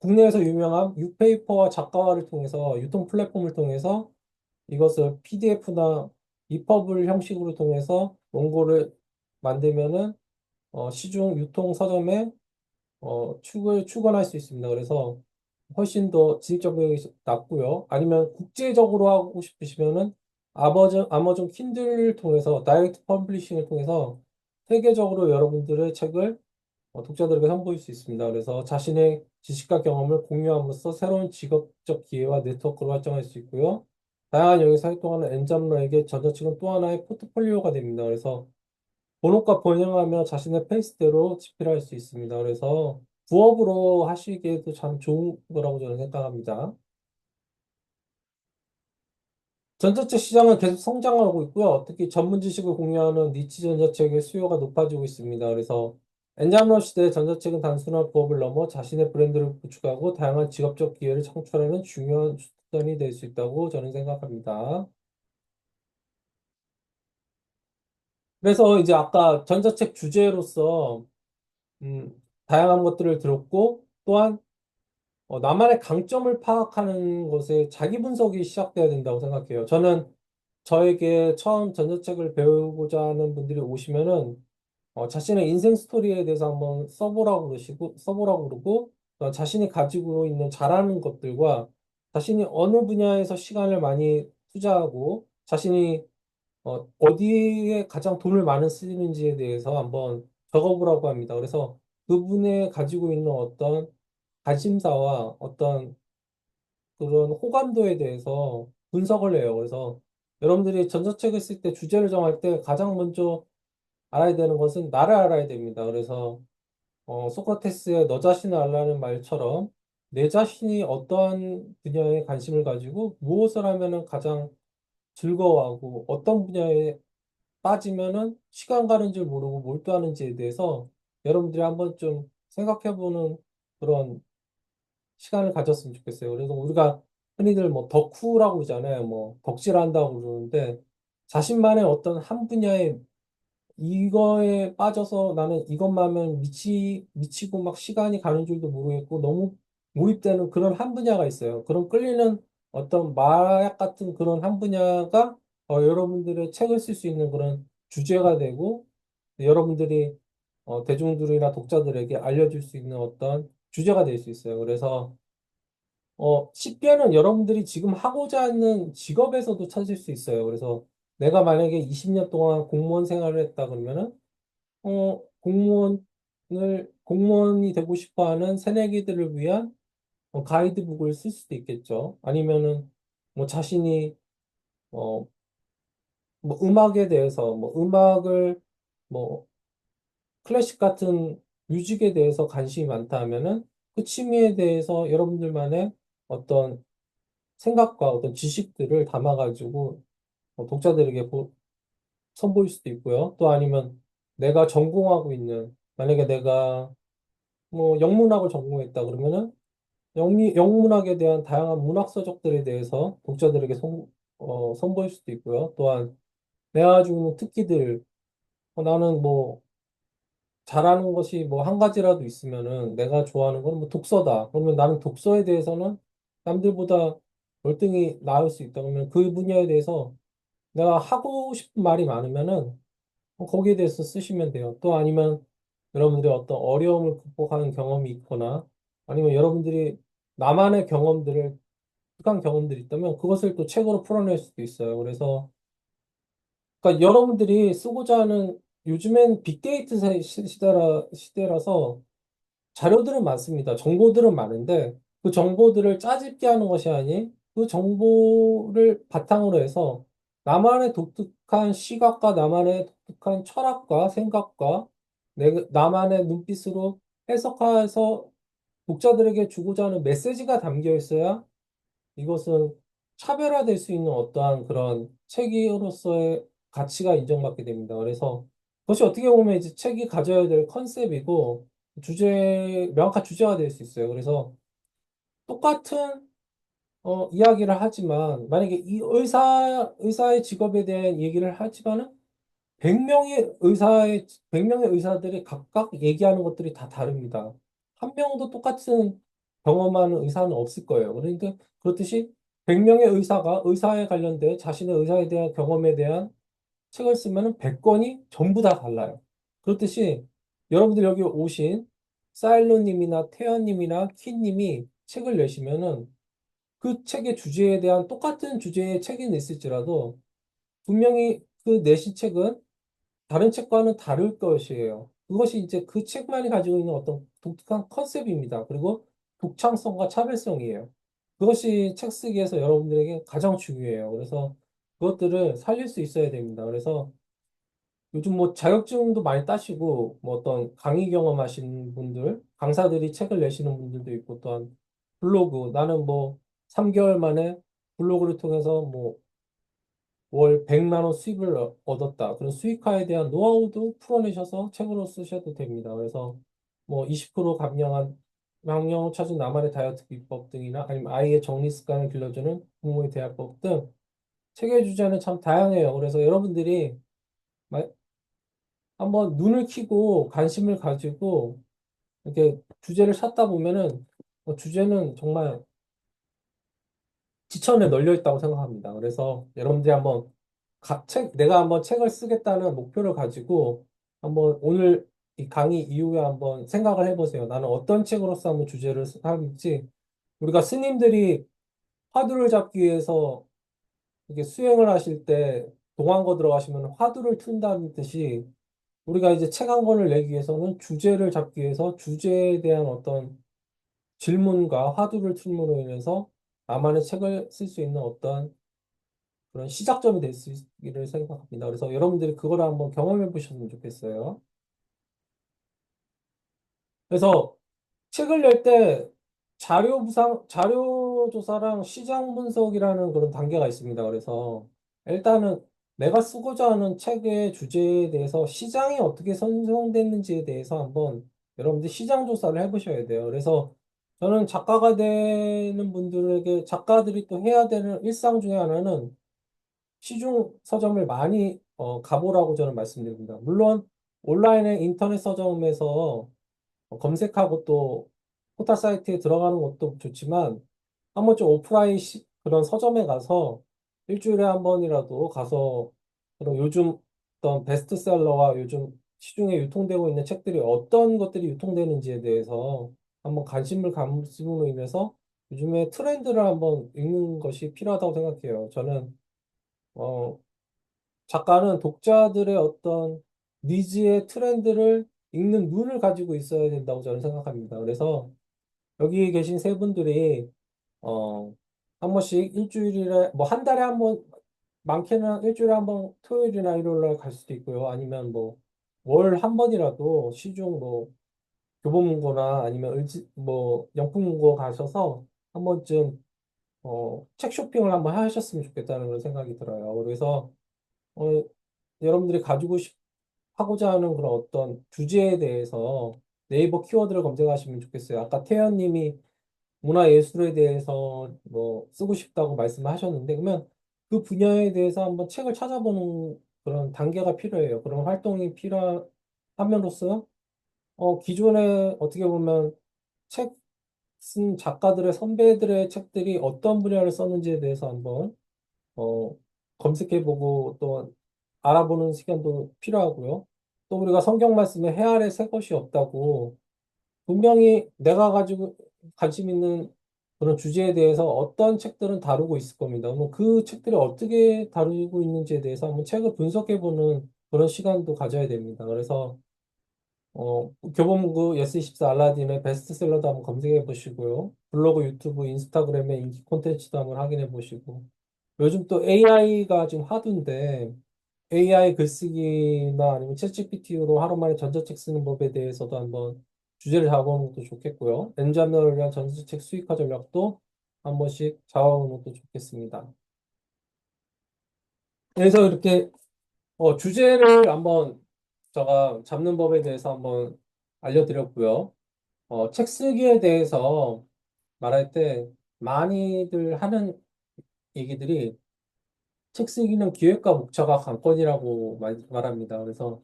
국내에서 유명한 유페이퍼와 작가화를 통해서 유통 플랫폼을 통해서 이것을 PDF나 EPUB 형식으로 통해서 원고를 만들면은 시중 유통 서점에 출간할 수 있습니다. 그래서 훨씬 더 진입장벽이 낮고요. 아니면 국제적으로 하고 싶으시면은 아마존 킨들을 통해서 다이렉트 퍼블리싱을 통해서 세계적으로 여러분들의 책을 독자들에게 선보일 수 있습니다. 그래서 자신의 지식과 경험을 공유함으로써 새로운 직업적 기회와 네트워크를 활성화할 수 있고요. 다양한 영역에서 활동하는 엔잡러에게 전자책은 또 하나의 포트폴리오가 됩니다. 그래서 본업과 병행하며 자신의 페이스대로 집필할 수 있습니다. 그래서 부업으로 하시기에도 참 좋은 거라고 저는 생각합니다. 전자책 시장은 계속 성장하고 있고요. 특히 전문 지식을 공유하는 니치 전자책의 수요가 높아지고 있습니다. 그래서 엔잡러 시대 전자책은 단순한 부업을 넘어 자신의 브랜드를 구축하고 다양한 직업적 기회를 창출하는 중요한 수단이 될 수 있다고 저는 생각합니다. 그래서 이제 아까 전자책 주제로서 다양한 것들을 들었고 또한 나만의 강점을 파악하는 것에 자기 분석이 시작돼야 된다고 생각해요. 저는 저에게 처음 전자책을 배우고자 하는 분들이 오시면은 자신의 인생 스토리에 대해서 한번 써보라고 그러고, 자신이 가지고 있는 잘하는 것들과 자신이 어느 분야에서 시간을 많이 투자하고, 자신이 어디에 가장 돈을 많이 쓰는지에 대해서 한번 적어보라고 합니다. 그래서 그분의 가지고 있는 어떤 관심사와 어떤 그런 호감도에 대해서 분석을 해요. 그래서 여러분들이 전자책을 쓸 때 주제를 정할 때 가장 먼저 알아야 되는 것은 나를 알아야 됩니다. 그래서 소크라테스의 너 자신을 알라는 말처럼 내 자신이 어떠한 분야에 관심을 가지고 무엇을 하면은 가장 즐거워하고 어떤 분야에 빠지면은 시간 가는 줄 모르고 몰두하는지에 대해서 여러분들이 한번 좀 생각해보는 그런 시간을 가졌으면 좋겠어요. 그래서 우리가 흔히들 뭐 덕후라고 그러잖아요. 뭐 덕질한다고 그러는데 자신만의 어떤 한 분야에 이거에 빠져서 나는 이것만 하면 미치고 막 시간이 가는 줄도 모르겠고 너무 몰입되는 그런 한 분야가 있어요. 그런 끌리는 어떤 마약 같은 그런 한 분야가 여러분들의 책을 쓸 수 있는 그런 주제가 되고 여러분들이 대중들이나 독자들에게 알려줄 수 있는 어떤 주제가 될 수 있어요. 그래서 쉽게는 여러분들이 지금 하고자 하는 직업에서도 찾을 수 있어요. 그래서 내가 만약에 20년 동안 공무원 생활을 했다 그러면은, 공무원이 되고 싶어 하는 새내기들을 위한 가이드북을 쓸 수도 있겠죠. 아니면은, 뭐 자신이, 어, 뭐 음악에 대해서, 뭐 클래식 같은 뮤직에 대해서 관심이 많다 하면은 그 취미에 대해서 여러분들만의 어떤 생각과 어떤 지식들을 담아가지고 독자들에게 선보일 수도 있고요. 또 아니면 내가 전공하고 있는, 만약에 내가 뭐 영문학을 전공했다 그러면은 영문학에 대한 다양한 문학 서적들에 대해서 독자들에게 선보일 수도 있고요. 또한 내가 가지고 있는 특기들, 나는 뭐 잘하는 것이 뭐 한 가지라도 있으면은 내가 좋아하는 건 뭐 독서다. 그러면 나는 독서에 대해서는 남들보다 월등히 나을 수 있다. 그러면 그 분야에 대해서 내가 하고 싶은 말이 많으면은 거기에 대해서 쓰시면 돼요. 또 아니면 여러분들이 어떤 어려움을 극복하는 경험이 있거나 아니면 여러분들이 나만의 특한 경험들이 있다면 그것을 또 책으로 풀어낼 수도 있어요. 그래서 그러니까 여러분들이 쓰고자 하는 요즘엔 빅데이터 시대라서 자료들은 많습니다. 정보들은 많은데 그 정보들을 짜집게 하는 것이 아닌 그 정보를 바탕으로 해서 나만의 독특한 시각과 나만의 독특한 철학과 생각과 나만의 눈빛으로 해석해서 독자들에게 주고자 하는 메시지가 담겨 있어야 이것은 차별화될 수 있는 어떠한 그런 책으로서의 가치가 인정받게 됩니다. 그래서 그것이 어떻게 보면 이제 책이 가져야 될 컨셉이고 명확한 주제가 될 수 있어요. 그래서 똑같은 이야기를 하지만 만약에 이 의사의 직업에 대한 얘기를 하지만은 100명의 의사들이 각각 얘기하는 것들이 다 다릅니다. 한 명도 똑같은 경험하는 의사는 없을 거예요. 그러니까 그렇듯이 100명의 의사가 의사에 관련된 자신의 의사에 대한 경험에 대한 책을 쓰면은 100권이 전부 다 달라요. 그렇듯이 여러분들 여기 오신 사일로님이나 태연님이나 키님이 책을 내시면은 그 책의 주제에 대한 똑같은 주제의 책이 있을지라도 분명히 그 내신 책은 다른 책과는 다를 것이에요. 그것이 이제 그 책만이 가지고 있는 어떤 독특한 컨셉입니다. 그리고 독창성과 차별성이에요. 그것이 책 쓰기에서 여러분들에게 가장 중요해요. 그래서 그것들을 살릴 수 있어야 됩니다. 그래서 요즘 뭐 자격증도 많이 따시고 뭐 어떤 강의 경험하신 분들, 강사들이 책을 내시는 분들도 있고 또한 블로그, 나는 뭐 3개월 만에 블로그를 통해서 뭐 월 100만 원 수입을 얻었다. 그런 수익화에 대한 노하우도 풀어내셔서 책으로 쓰셔도 됩니다. 그래서 뭐 20% 감량을 찾은 나만의 다이어트 비법 등이나 아니면 아이의 정리 습관을 길러주는 부모의 대화법 등 책의 주제는 참 다양해요. 그래서 여러분들이 마- 한번 눈을 키고 관심을 가지고 이렇게 주제를 찾다 보면은 주제는 정말 지천에 널려 있다고 생각합니다. 그래서 여러분들이 한번 내가 한번 책을 쓰겠다는 목표를 가지고 한번 오늘 이 강의 이후에 한번 생각을 해보세요. 나는 어떤 책으로서 한번 주제를 할지. 우리가 스님들이 화두를 잡기 위해서 이게 수행을 하실 때 동안거 들어가시면 화두를 튼다는 듯이 우리가 이제 책 한 권을 내기 위해서는 주제를 잡기 위해서 주제에 대한 어떤 질문과 화두를 틈으로 인해서 나만의 책을 쓸 수 있는 어떤 그런 시작점이 될 수 있기를 생각합니다. 그래서 여러분들이 그거를 한번 경험해 보셨으면 좋겠어요. 그래서 책을 낼 때 자료 조사랑 시장 분석이라는 그런 단계가 있습니다. 그래서 일단은 내가 쓰고자 하는 책의 주제에 대해서 시장이 어떻게 선정됐는지에 대해서 한번 여러분들 시장 조사를 해보셔야 돼요. 그래서 저는 작가가 되는 분들에게 작가들이 또 해야 되는 일상 중에 하나는 시중 서점을 많이 가보라고 저는 말씀드립니다. 물론 온라인의 인터넷 서점에서 검색하고 또 포털 사이트에 들어가는 것도 좋지만 한 번쯤 오프라인 그런 서점에 가서 일주일에 한 번이라도 가서 그런 요즘 어떤 베스트셀러와 요즘 시중에 유통되고 있는 책들이 어떤 것들이 유통되는지에 대해서 한번 관심을 가짐으로 인해서 요즘에 트렌드를 한번 읽는 것이 필요하다고 생각해요. 저는 어, 작가는 독자들의 어떤 니즈의 트렌드를 읽는 눈을 가지고 있어야 된다고 저는 생각합니다. 그래서 여기 계신 세 분들이 어, 한 번씩 일주일에 뭐 한 달에 한 번 많게는 일주일에 한 번 토요일이나 일요일 날 갈 수도 있고요. 아니면 뭐 월 한 번이라도 시중 뭐 교보문고나 아니면 뭐 영풍문고 가셔서 한 번쯤 책 쇼핑을 한번 하셨으면 좋겠다는 그런 생각이 들어요. 그래서 어, 여러분들이 하고자 하는 그런 어떤 주제에 대해서 네이버 키워드를 검색하시면 좋겠어요. 아까 태연님이 문화예술에 대해서 뭐 쓰고 싶다고 말씀하셨는데, 그러면 그 분야에 대해서 한번 책을 찾아보는 그런 단계가 필요해요. 그런 활동이 필요함으로써, 기존에 어떻게 보면 책 쓴 작가들의 선배들의 책들이 어떤 분야를 썼는지에 대해서 한번 어, 검색해보고 또 알아보는 시간도 필요하고요. 또 우리가 성경 말씀에 해 아래 새 것이 없다고 분명히 내가 가지고 관심 있는 그런 주제에 대해서 어떤 책들은 다루고 있을 겁니다. 그럼 그 책들이 어떻게 다루고 있는지에 대해서 한번 책을 분석해보는 그런 시간도 가져야 됩니다. 그래서 교보문고 예스24 알라딘의 베스트셀러도 한번 검색해 보시고요. 블로그, 유튜브, 인스타그램의 인기 콘텐츠도 한번 확인해 보시고. 요즘 또 AI가 지금 하도인데, AI 글쓰기나 아니면 챗GPT로 하루 만에 전자책 쓰는 법에 대해서도 한번 주제를 잡아보는 것도 좋겠고요. N자녀를 위한 전자책 수익화 전략도 한 번씩 잡아보는 것도 좋겠습니다. 그래서 이렇게 주제를 한번 제가 잡는 법에 대해서 한번 알려드렸고요. 책 쓰기에 대해서 말할 때 많이들 하는 얘기들이 책 쓰기는 기획과 목차가 관건이라고 말합니다. 그래서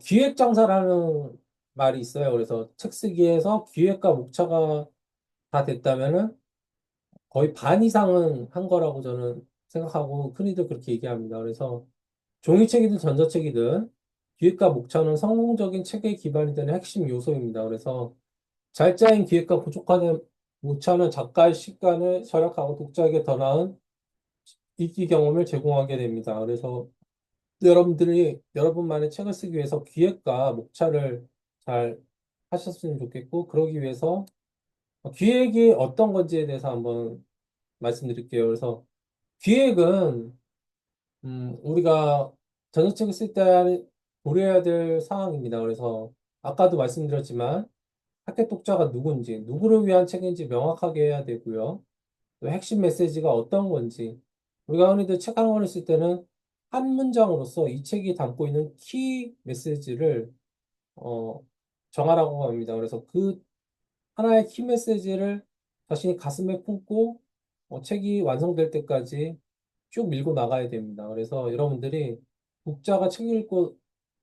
기획 장사라는 말이 있어요. 그래서 책 쓰기에서 기획과 목차가 다 됐다면은 거의 반 이상은 한 거라고 저는 생각하고 흔히들 그렇게 얘기합니다. 그래서 종이책이든 전자책이든 기획과 목차는 성공적인 책의 기반이 되는 핵심 요소입니다. 그래서 잘 짜인 기획과 부족한 목차는 작가의 시간을 절약하고 독자에게 더 나은 읽기 경험을 제공하게 됩니다. 그래서 여러분들이 여러분만의 책을 쓰기 위해서 기획과 목차를 잘 하셨으면 좋겠고, 그러기 위해서 기획이 어떤 건지에 대해서 한번 말씀드릴게요. 그래서 기획은 우리가 전자책을 쓸 때 고려해야 될 상황입니다. 그래서 아까도 말씀드렸지만 타겟 독자가 누군지, 누구를 위한 책인지 명확하게 해야 되고요. 또 핵심 메시지가 어떤 건지, 우리가 흔히들 책 한 권을 쓸 때는 한 문장으로서 이 책이 담고 있는 키 메시지를 어, 정하라고 합니다. 그래서 그 하나의 키 메시지를 자신이 가슴에 품고 책이 완성될 때까지 쭉 밀고 나가야 됩니다. 그래서 여러분들이 독자가 책 읽고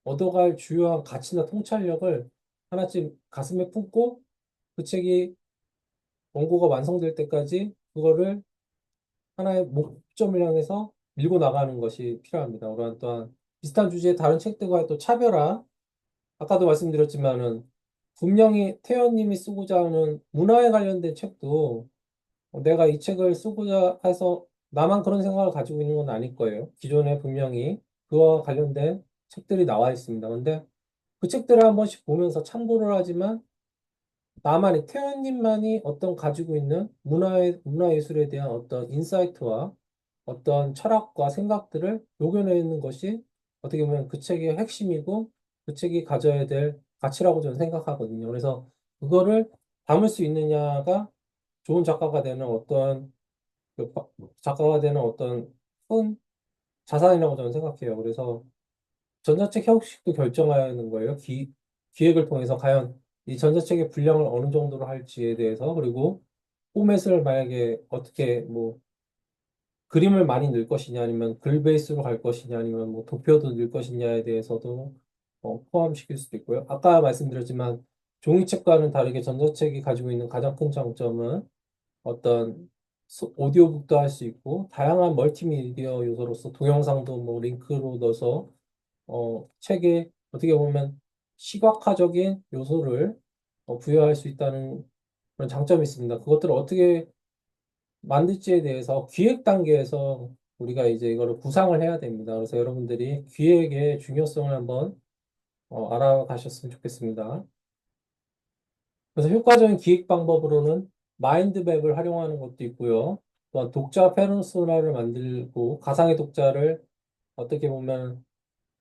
얻어갈 주요한 가치나 통찰력을 하나쯤 가슴에 품고 그 책이 원고가 완성될 때까지 그거를 하나의 목점을 향해서 밀고 나가는 것이 필요합니다. 그러한 또한 비슷한 주제의 다른 책들과의 또 차별화, 아까도 말씀드렸지만은 분명히 태연님이 쓰고자 하는 문화에 관련된 책도 내가 이 책을 쓰고자 해서 나만 그런 생각을 가지고 있는 건 아닐 거예요. 기존에 분명히 그와 관련된 책들이 나와 있습니다. 근데 그 책들을 한 번씩 보면서 참고를 하지만 나만이, 태연님만이 어떤 가지고 있는 문화예술에 대한 어떤 인사이트와 어떤 철학과 생각들을 녹여내는 것이 어떻게 보면 그 책의 핵심이고 그 책이 가져야 될 가치라고 저는 생각하거든요. 그래서 그거를 담을 수 있느냐가 좋은 작가가 되는 어떤 작가가 되는 어떤 큰 자산이라고 저는 생각해요. 그래서 전자책 형식도 결정해야 하는 거예요. 기획을 통해서 과연 이 전자책의 분량을 어느 정도로 할지에 대해서, 그리고 포맷을 만약에 어떻게 뭐 그림을 많이 넣을 것이냐 아니면 글 베이스로 갈 것이냐 아니면 뭐 도표도 넣을 것이냐에 대해서도 포함시킬 수도 있고요. 아까 말씀드렸지만 종이책과는 다르게 전자책이 가지고 있는 가장 큰 장점은 어떤 오디오북도 할 수 있고 다양한 멀티미디어 요소로서 동영상도 뭐 링크로 넣어서 책에 어떻게 보면 시각화적인 요소를 부여할 수 있다는 그런 장점이 있습니다. 그것들을 어떻게 만들지에 대해서 기획 단계에서 우리가 이제 이거를 구상을 해야 됩니다. 그래서 여러분들이 기획의 중요성을 한번 알아가셨으면 좋겠습니다. 그래서 효과적인 기획 방법으로는 마인드맵을 활용하는 것도 있고요. 또한 독자 페르소나를 만들고 가상의 독자를 어떻게 보면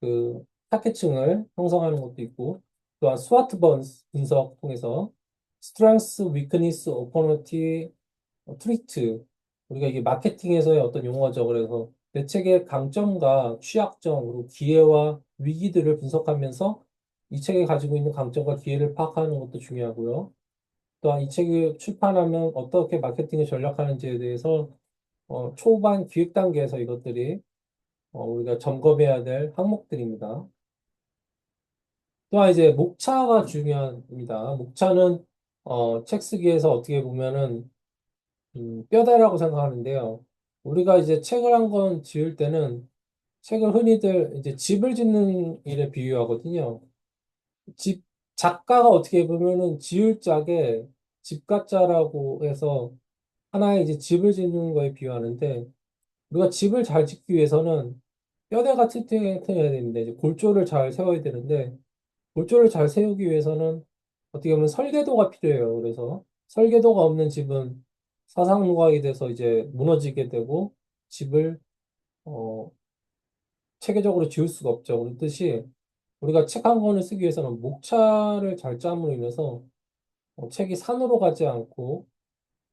그 타겟층을 형성하는 것도 있고, 또한 스와트 분석 통해서 스트렝스, 위크니스, 오퍼너티, 트리트, 우리가 이게 마케팅에서의 어떤 용어죠. 그래서 내 책의 강점과 취약점, 그리고 기회와 위기들을 분석하면서 이 책이 가지고 있는 강점과 기회를 파악하는 것도 중요하고요. 또한 이 책을 출판하면 어떻게 마케팅을 전략하는지에 대해서 초반 기획 단계에서 이것들이 우리가 점검해야 될 항목들입니다. 또한 이제 목차가 중요합니다. 목차는 책 쓰기에서 어떻게 보면은 뼈대라고 생각하는데요. 우리가 이제 책을 한 권 지을 때는 책을 흔히들 이제 집을 짓는 일에 비유하거든요. 집 작가가 어떻게 보면은 지을 적에 집가짜라고 해서 하나의 이제 집을 짓는 거에 비유하는데, 우리가 집을 잘 짓기 위해서는 뼈대가 튼튼해야 되는데 이제 골조를 잘 세워야 되는데, 골조를 잘 세우기 위해서는 어떻게 보면 설계도가 필요해요. 그래서 설계도가 없는 집은 사상누각이 돼서 이제 무너지게 되고 집을 어, 체계적으로 지을 수가 없죠. 그렇듯이 우리가 책 한 권을 쓰기 위해서는 목차를 잘 짬으로 인해서 책이 산으로 가지 않고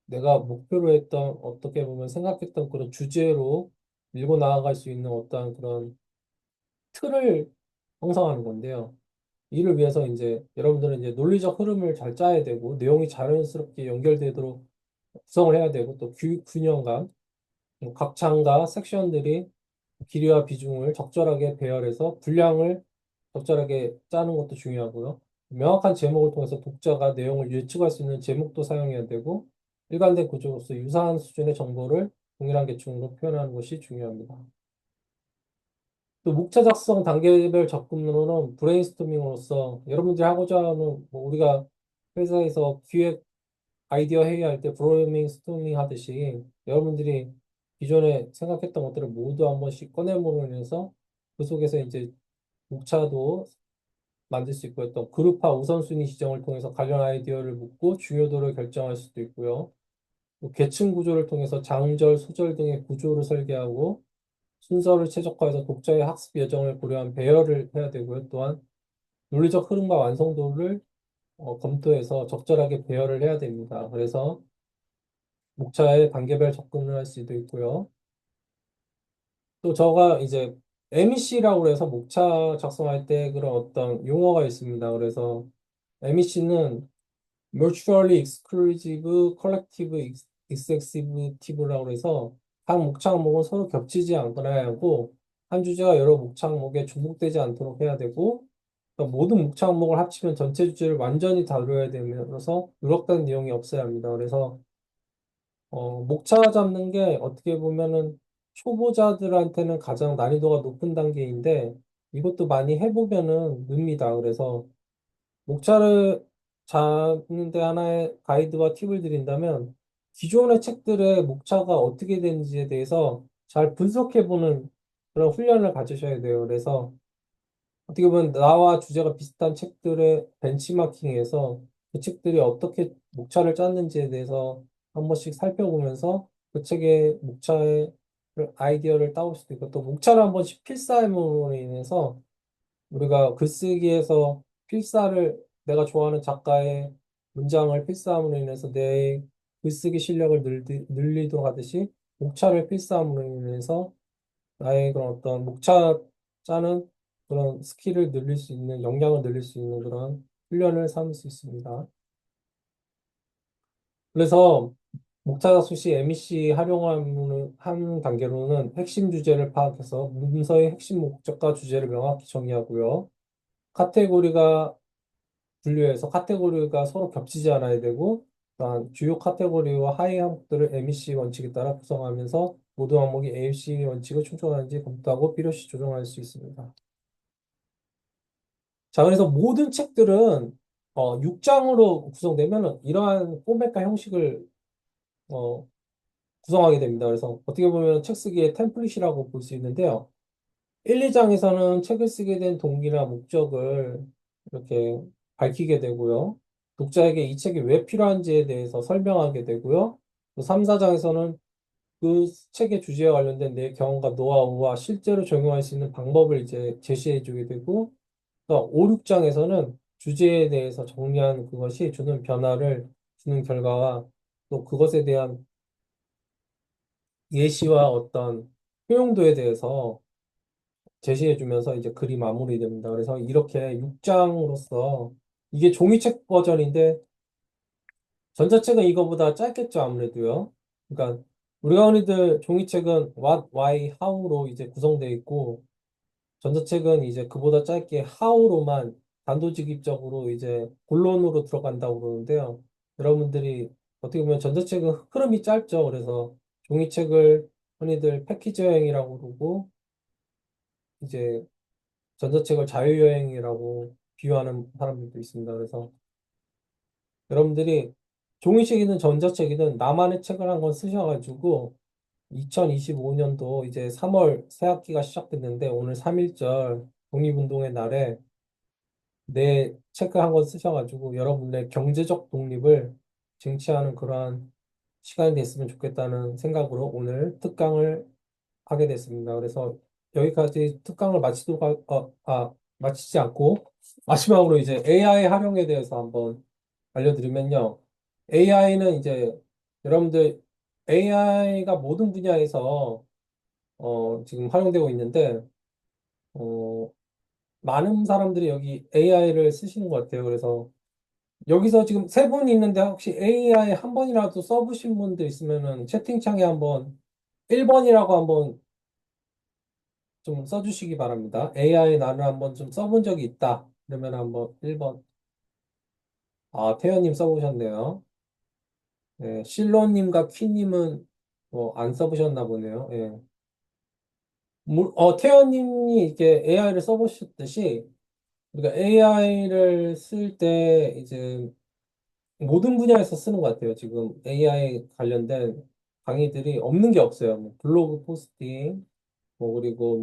내가 목표로 했던 어떻게 보면 생각했던 그런 주제로 밀고 나아갈 수 있는 어떠한 그런 틀을 형성하는 건데요. 이를 위해서 이제 여러분들은 이제 논리적 흐름을 잘 짜야 되고 내용이 자연스럽게 연결되도록 구성을 해야 되고 또 균형감, 각 장과 섹션들이 길이와 비중을 적절하게 배열해서 분량을 적절하게 짜는 것도 중요하고요. 명확한 제목을 통해서 독자가 내용을 예측할 수 있는 제목도 사용해야 되고 일관된 구조로서 유사한 수준의 정보를 동일한 계층으로 표현하는 것이 중요합니다. 또 목차 작성 단계별 접근으로는 브레인스토밍으로서 여러분들이 하고자 하는 뭐 우리가 회사에서 기획 아이디어 회의할 때 브레인스토밍 하듯이 여러분들이 기존에 생각했던 것들을 모두 한 번씩 꺼내보면서 그 속에서 이제 목차도 만들 수 있고 또 그룹화 우선순위 지정을 통해서 관련 아이디어를 묻고 중요도를 결정할 수도 있고요. 또 계층 구조를 통해서 장절, 소절 등의 구조를 설계하고 순서를 최적화해서 독자의 학습 여정을 고려한 배열을 해야 되고요. 또한 논리적 흐름과 완성도를 검토해서 적절하게 배열을 해야 됩니다. 그래서 목차의 단계별 접근을 할 수도 있고요. 또 저가 이제 MEC라고 해서 목차 작성할 때 그런 어떤 용어가 있습니다. 그래서 MEC는 Mutually Exclusive Collective Exhaustive라고 해서 각 목차 항목은 서로 겹치지 않거나 해야 하고 한 주제가 여러 목차 항목에 중복되지 않도록 해야 되고 또 모든 목차 항목을 합치면 전체 주제를 완전히 다루어야 되면서 누락된 내용이 없어야 합니다. 그래서 목차 잡는 게 어떻게 보면은 초보자들한테는 가장 난이도가 높은 단계인데 이것도 많이 해보면은 늡니다. 그래서 목차를 잡는 데 하나의 가이드와 팁을 드린다면 기존의 책들의 목차가 어떻게 되는지에 대해서 잘 분석해보는 그런 훈련을 가지셔야 돼요. 그래서 어떻게 보면 나와 주제가 비슷한 책들의 벤치마킹에서 그 책들이 어떻게 목차를 짰는지에 대해서 한 번씩 살펴보면서 그 책의 목차의 아이디어를 따올 수도 있고 또 목차를 한 번씩 필사함으로 인해서 우리가 글쓰기에서 필사를 내가 좋아하는 작가의 문장을 필사함으로 인해서 내 글쓰기 실력을 늘리도록 하듯이 목차를 필사함으로 인해서 나의 그런 어떤 목차 짜는 그런 스킬을 늘릴 수 있는, 역량을 늘릴 수 있는 그런 훈련을 삼을 수 있습니다. 그래서 목차 작성 시 MEC 활용하는 한 단계로는 핵심 주제를 파악해서 문서의 핵심 목적과 주제를 명확히 정의하고요. 카테고리가 분류해서 카테고리가 서로 겹치지 않아야 되고, 또한 주요 카테고리와 하위 항목들을 MEC 원칙에 따라 구성하면서 모든 항목이 AMC 원칙을 충족하는지 검토하고 필요시 조정할 수 있습니다. 자, 그래서 모든 책들은 6장으로 구성되면 이러한 포맷과 형식을 어, 구성하게 됩니다. 그래서 어떻게 보면 책 쓰기의 템플릿이라고 볼 수 있는데요. 1, 2장에서는 책을 쓰게 된 동기나 목적을 이렇게 밝히게 되고요. 독자에게 이 책이 왜 필요한지에 대해서 설명하게 되고요. 또 3, 4장에서는 그 책의 주제와 관련된 내 경험과 노하우와 실제로 적용할 수 있는 방법을 이제 제시해 주게 되고, 또 5, 6장에서는 주제에 대해서 정리한 그것이 주는 변화를 주는 결과와 또 그것에 대한 예시와 어떤 효용도에 대해서 제시해 주면서 이제 글이 마무리됩니다. 그래서 이렇게 6장으로서 이게 종이책 버전인데 전자책은 이거보다 짧겠죠, 아무래도요. 그러니까 우리가 흔히들 종이책은 what, why, how로 이제 구성되어 있고 전자책은 이제 그보다 짧게 how로만 단도직입적으로 이제 본론으로 들어간다고 그러는데요. 여러분들이 어떻게 보면 전자책은 흐름이 짧죠. 그래서 종이책을 흔히들 패키지 여행이라고 그러고 이제 전자책을 자유여행이라고 비유하는 사람들도 있습니다. 그래서 여러분들이 종이책이든 전자책이든 나만의 책을 한 권 쓰셔가지고 2025년도 이제 3월 새 학기가 시작됐는데 오늘 3.1절 독립운동의 날에 내 책을 한 권 쓰셔가지고 여러분의 경제적 독립을 쟁취하는 그러한 시간이 됐으면 좋겠다는 생각으로 오늘 특강을 하게 됐습니다. 그래서 여기까지 특강을 마치지 않고 마지막으로 이제 AI 활용에 대해서 한번 알려드리면요. AI는 이제 여러분들 AI가 모든 분야에서 지금 활용되고 있는데 어, 많은 사람들이 여기 AI를 쓰시는 것 같아요. 그래서 여기서 지금 세 분이 있는데 혹시 AI 한 번이라도 써보신 분들 있으면은 채팅창에 한번 1번이라고 한번 좀 써주시기 바랍니다. AI 나는 한번 좀 써본 적이 있다. 그러면 한번 1번. 아, 태연님 써보셨네요. 네, 실로님과 퀴님은 뭐 안 써보셨나 보네요. 예. 태연님이 이렇게 AI를 써보셨듯이 우리가 AI를 쓸 때 이제 모든 분야에서 쓰는 것 같아요. 지금 AI 관련된 강의들이 없는 게 없어요. 뭐 블로그 포스팅, 뭐 그리고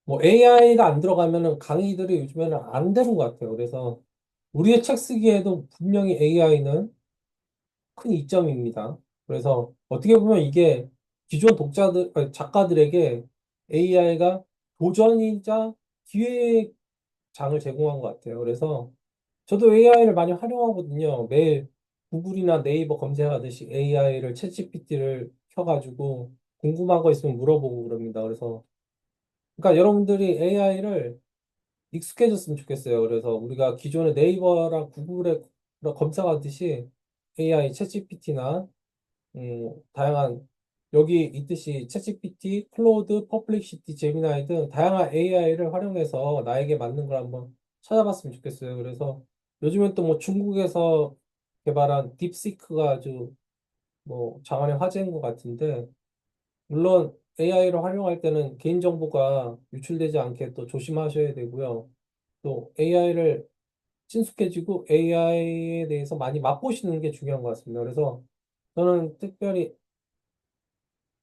뭐 AI가 안 들어가면은 강의들이 요즘에는 안 되는 것 같아요. 그래서 우리의 책 쓰기에도 분명히 AI는 큰 이점입니다. 그래서 어떻게 보면 이게 기존 작가들에게 AI가 도전이자 기회의 장을 제공한 것 같아요. 그래서 저도 AI를 많이 활용하거든요. 매일 구글이나 네이버 검색하듯이 AI를 챗GPT를 켜가지고 궁금한 거 있으면 물어보고 그럽니다. 그래서 그러니까 여러분들이 AI를 익숙해졌으면 좋겠어요. 그래서 우리가 기존의 네이버랑 구글에 검색하듯이 AI 챗GPT나 다양한 여기 있듯이 챗GPT, 클로드, 퍼플렉시티, 제미나이 등 다양한 AI를 활용해서 나에게 맞는 걸 한번 찾아봤으면 좋겠어요. 그래서 요즘엔 또 뭐 중국에서 개발한 딥시크가 아주 뭐 장안의 화제인 것 같은데 물론 AI를 활용할 때는 개인정보가 유출되지 않게 또 조심하셔야 되고요. 또 AI를 친숙해지고 AI에 대해서 많이 맛보시는 게 중요한 것 같습니다. 그래서 저는 특별히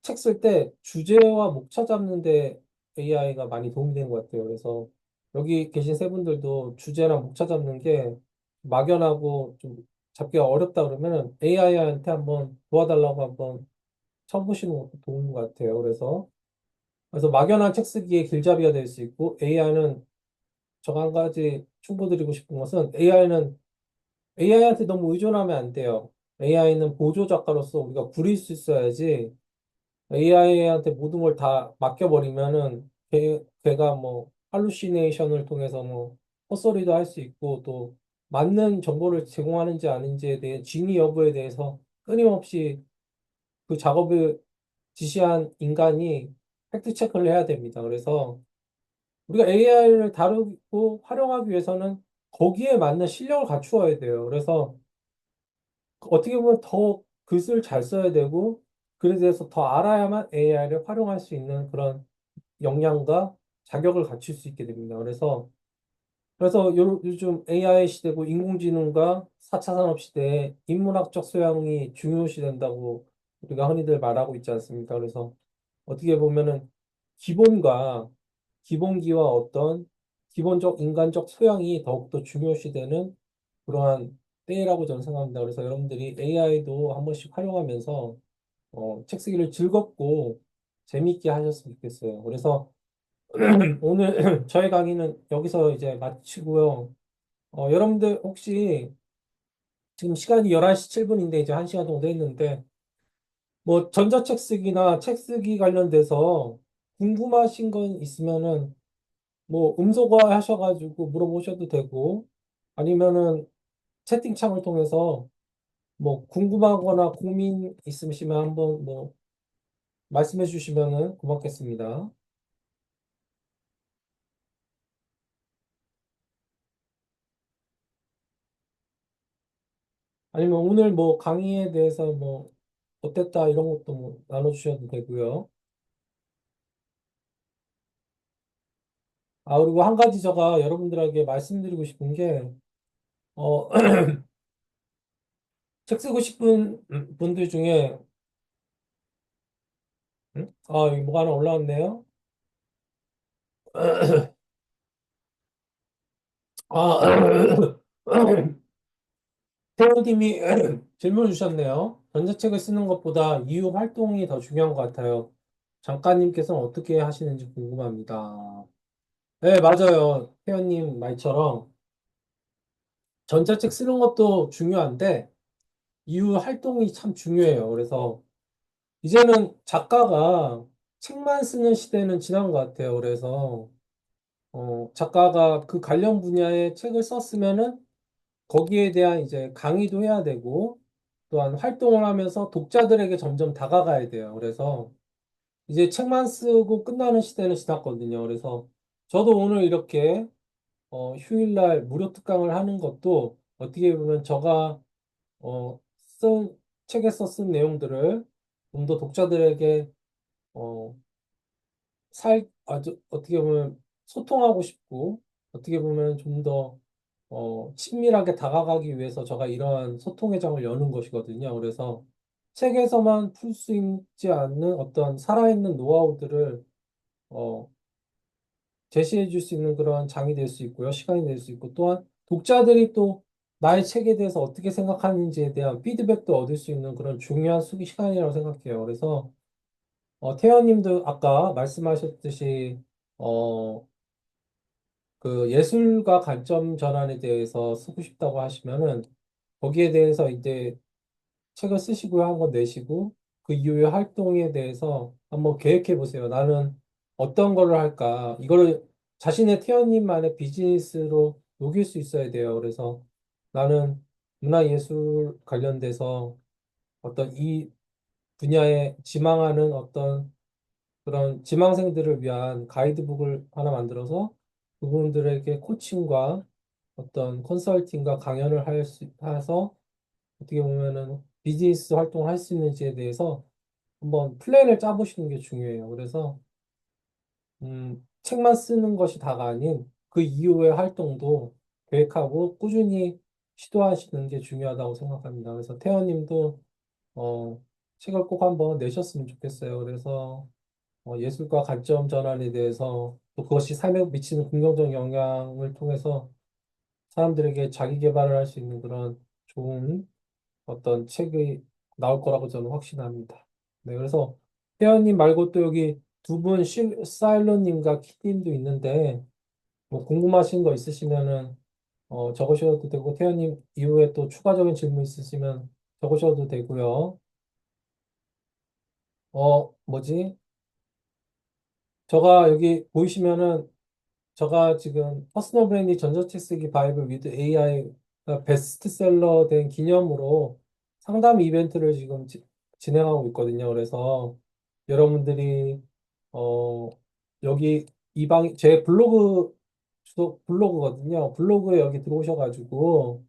책 쓸 때 주제와 목차 잡는 데 AI가 많이 도움이 되는 것 같아요. 그래서 여기 계신 세 분들도 주제나 목차 잡는 게 막연하고 좀 잡기가 어렵다 그러면 AI한테 한번 도와달라고 한번 쳐보시는 것도 좋은 것 같아요. 그래서 막연한 책 쓰기에 길잡이가 될 수 있고 AI는 저 한 가지 충고드리고 싶은 것은 AI한테 너무 의존하면 안 돼요. AI는 보조 작가로서 우리가 부릴 수 있어야지 AI한테 모든 걸 다 맡겨버리면은 걔가 뭐 할루시네이션을 통해서 뭐 헛소리도 할 수 있고 또 맞는 정보를 제공하는지 아닌지에 대해 진위 여부에 대해서 끊임없이 그 작업을 지시한 인간이 팩트 체크를 해야 됩니다. 그래서 우리가 AI를 다루고 활용하기 위해서는 거기에 맞는 실력을 갖추어야 돼요. 그래서 어떻게 보면 더 글을 잘 써야 되고, 그에 대해서 더 알아야만 AI를 활용할 수 있는 그런 역량과 자격을 갖출 수 있게 됩니다. 그래서 요즘 AI 시대고 인공지능과 4차 산업 시대에 인문학적 소양이 중요시 된다고 우리가 흔히들 말하고 있지 않습니까? 그래서 어떻게 보면은 기본과 기본기와 어떤 기본적 인간적 소양이 더욱더 중요시 되는 그러한 때라고 저는 생각합니다. 그래서 여러분들이 AI도 한 번씩 활용하면서 책 쓰기를 즐겁고 재미있게 하셨으면 좋겠어요. 그래서 오늘 저희 강의는 여기서 이제 마치고요. 여러분들 혹시 지금 시간이 11시 7분인데 이제 1시간 정도 했는데 뭐 전자책 쓰기나 책 쓰기 관련돼서 궁금하신 건 있으면은 뭐 음소거 하셔가지고 물어보셔도 되고 아니면은 채팅창을 통해서 뭐 궁금하거나 고민 있으시면 한번 뭐 말씀해 주시면은 고맙겠습니다. 아니면 오늘 뭐 강의에 대해서 뭐 어땠다 이런 것도 뭐 나눠주셔도 되고요. 아, 그리고 한 가지 제가 여러분들에게 말씀드리고 싶은 게, 어, 책 쓰고 싶은 분들 중에, 여기 뭐가 하나 올라왔네요. 아, 태호님이 질문 주셨네요. 전자책을 쓰는 것보다 이후 활동이 더 중요한 것 같아요. 작가님께서는 어떻게 하시는지 궁금합니다. 네, 맞아요. 태호님 말처럼 전자책 쓰는 것도 중요한데 이후 활동이 참 중요해요. 그래서 이제는 작가가 책만 쓰는 시대는 지난 것 같아요. 그래서 작가가 그 관련 분야의 책을 썼으면은 거기에 대한 이제 강의도 해야 되고 또한 활동을 하면서 독자들에게 점점 다가가야 돼요. 그래서 이제 책만 쓰고 끝나는 시대는 지났거든요. 그래서 저도 오늘 이렇게 휴일날 무료 특강을 하는 것도 어떻게 보면 제가 쓴 책에서 쓴 내용들을 좀 더 독자들에게 어, 아주 어떻게 보면 소통하고 싶고 어떻게 보면 좀 더 친밀하게 다가가기 위해서 제가 이러한 소통의 장을 여는 것이거든요. 그래서 책에서만 풀 수 있지 않는 어떤 살아있는 노하우들을 어, 제시해 줄 수 있는 그런 장이 될 수 있고요. 시간이 될 수 있고 또한 독자들이 또 나의 책에 대해서 어떻게 생각하는지에 대한 피드백도 얻을 수 있는 그런 중요한 수기 시간이라고 생각해요. 그래서 태연님도 아까 말씀하셨듯이 어, 그 예술과 관점 전환에 대해서 쓰고 싶다고 하시면은 거기에 대해서 이제 책을 쓰시고 한 권 내시고 그 이후의 활동에 대해서 한번 계획해 보세요. 나는 어떤 거를 할까? 이거를 자신의 태연님만의 비즈니스로 녹일 수 있어야 돼요. 그래서 나는 문화예술 관련돼서 어떤 이 분야에 지망하는 어떤 그런 지망생들을 위한 가이드북을 하나 만들어서 그분들에게 코칭과 어떤 컨설팅과 강연을 해서 어떻게 보면은 비즈니스 활동을 할 수 있는지에 대해서 한번 플랜을 짜보시는 게 중요해요. 그래서 책만 쓰는 것이 다가 아닌 그 이후의 활동도 계획하고 꾸준히 시도하시는 게 중요하다고 생각합니다. 그래서 태연님도 어, 책을 꼭 한번 내셨으면 좋겠어요. 그래서 예술과 관점 전환에 대해서 또 그것이 삶에 미치는 긍정적 영향을 통해서 사람들에게 자기 개발을 할 수 있는 그런 좋은 어떤 책이 나올 거라고 저는 확신합니다. 네, 그래서 태연님 말고 또 여기 두 분, 사일로님과 키님도 있는데 뭐 궁금하신 거 있으시면은 적으셔도 되고 태연님 이후에 또 추가적인 질문 있으시면 적으셔도 되고요. 뭐지? 저가 여기 보이시면은 제가 지금 퍼스널 브랜디 전자책 쓰기 바이블 위드 AI가 베스트셀러 된 기념으로 상담 이벤트를 지금 진행하고 있거든요. 그래서 여러분들이 어 여기 제 블로그 주소 블로그거든요. 블로그에 여기 들어오셔가지고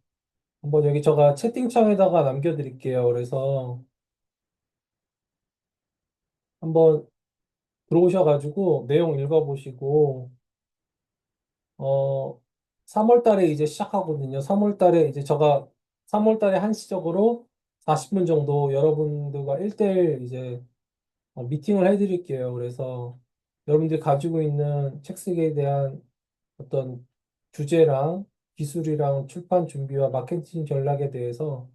한번 여기 제가 채팅창에다가 남겨드릴게요. 그래서 한번 들어오셔가지고 내용 읽어보시고 어, 3월 달에 이제 시작하거든요. 3월 달에 이제 제가 3월 달에 한시적으로 40분 정도 여러분들과 1대1 이제 미팅을 해드릴게요. 그래서 여러분들이 가지고 있는 책 쓰기에 대한 어떤 주제랑 기술이랑 출판 준비와 마케팅 전략에 대해서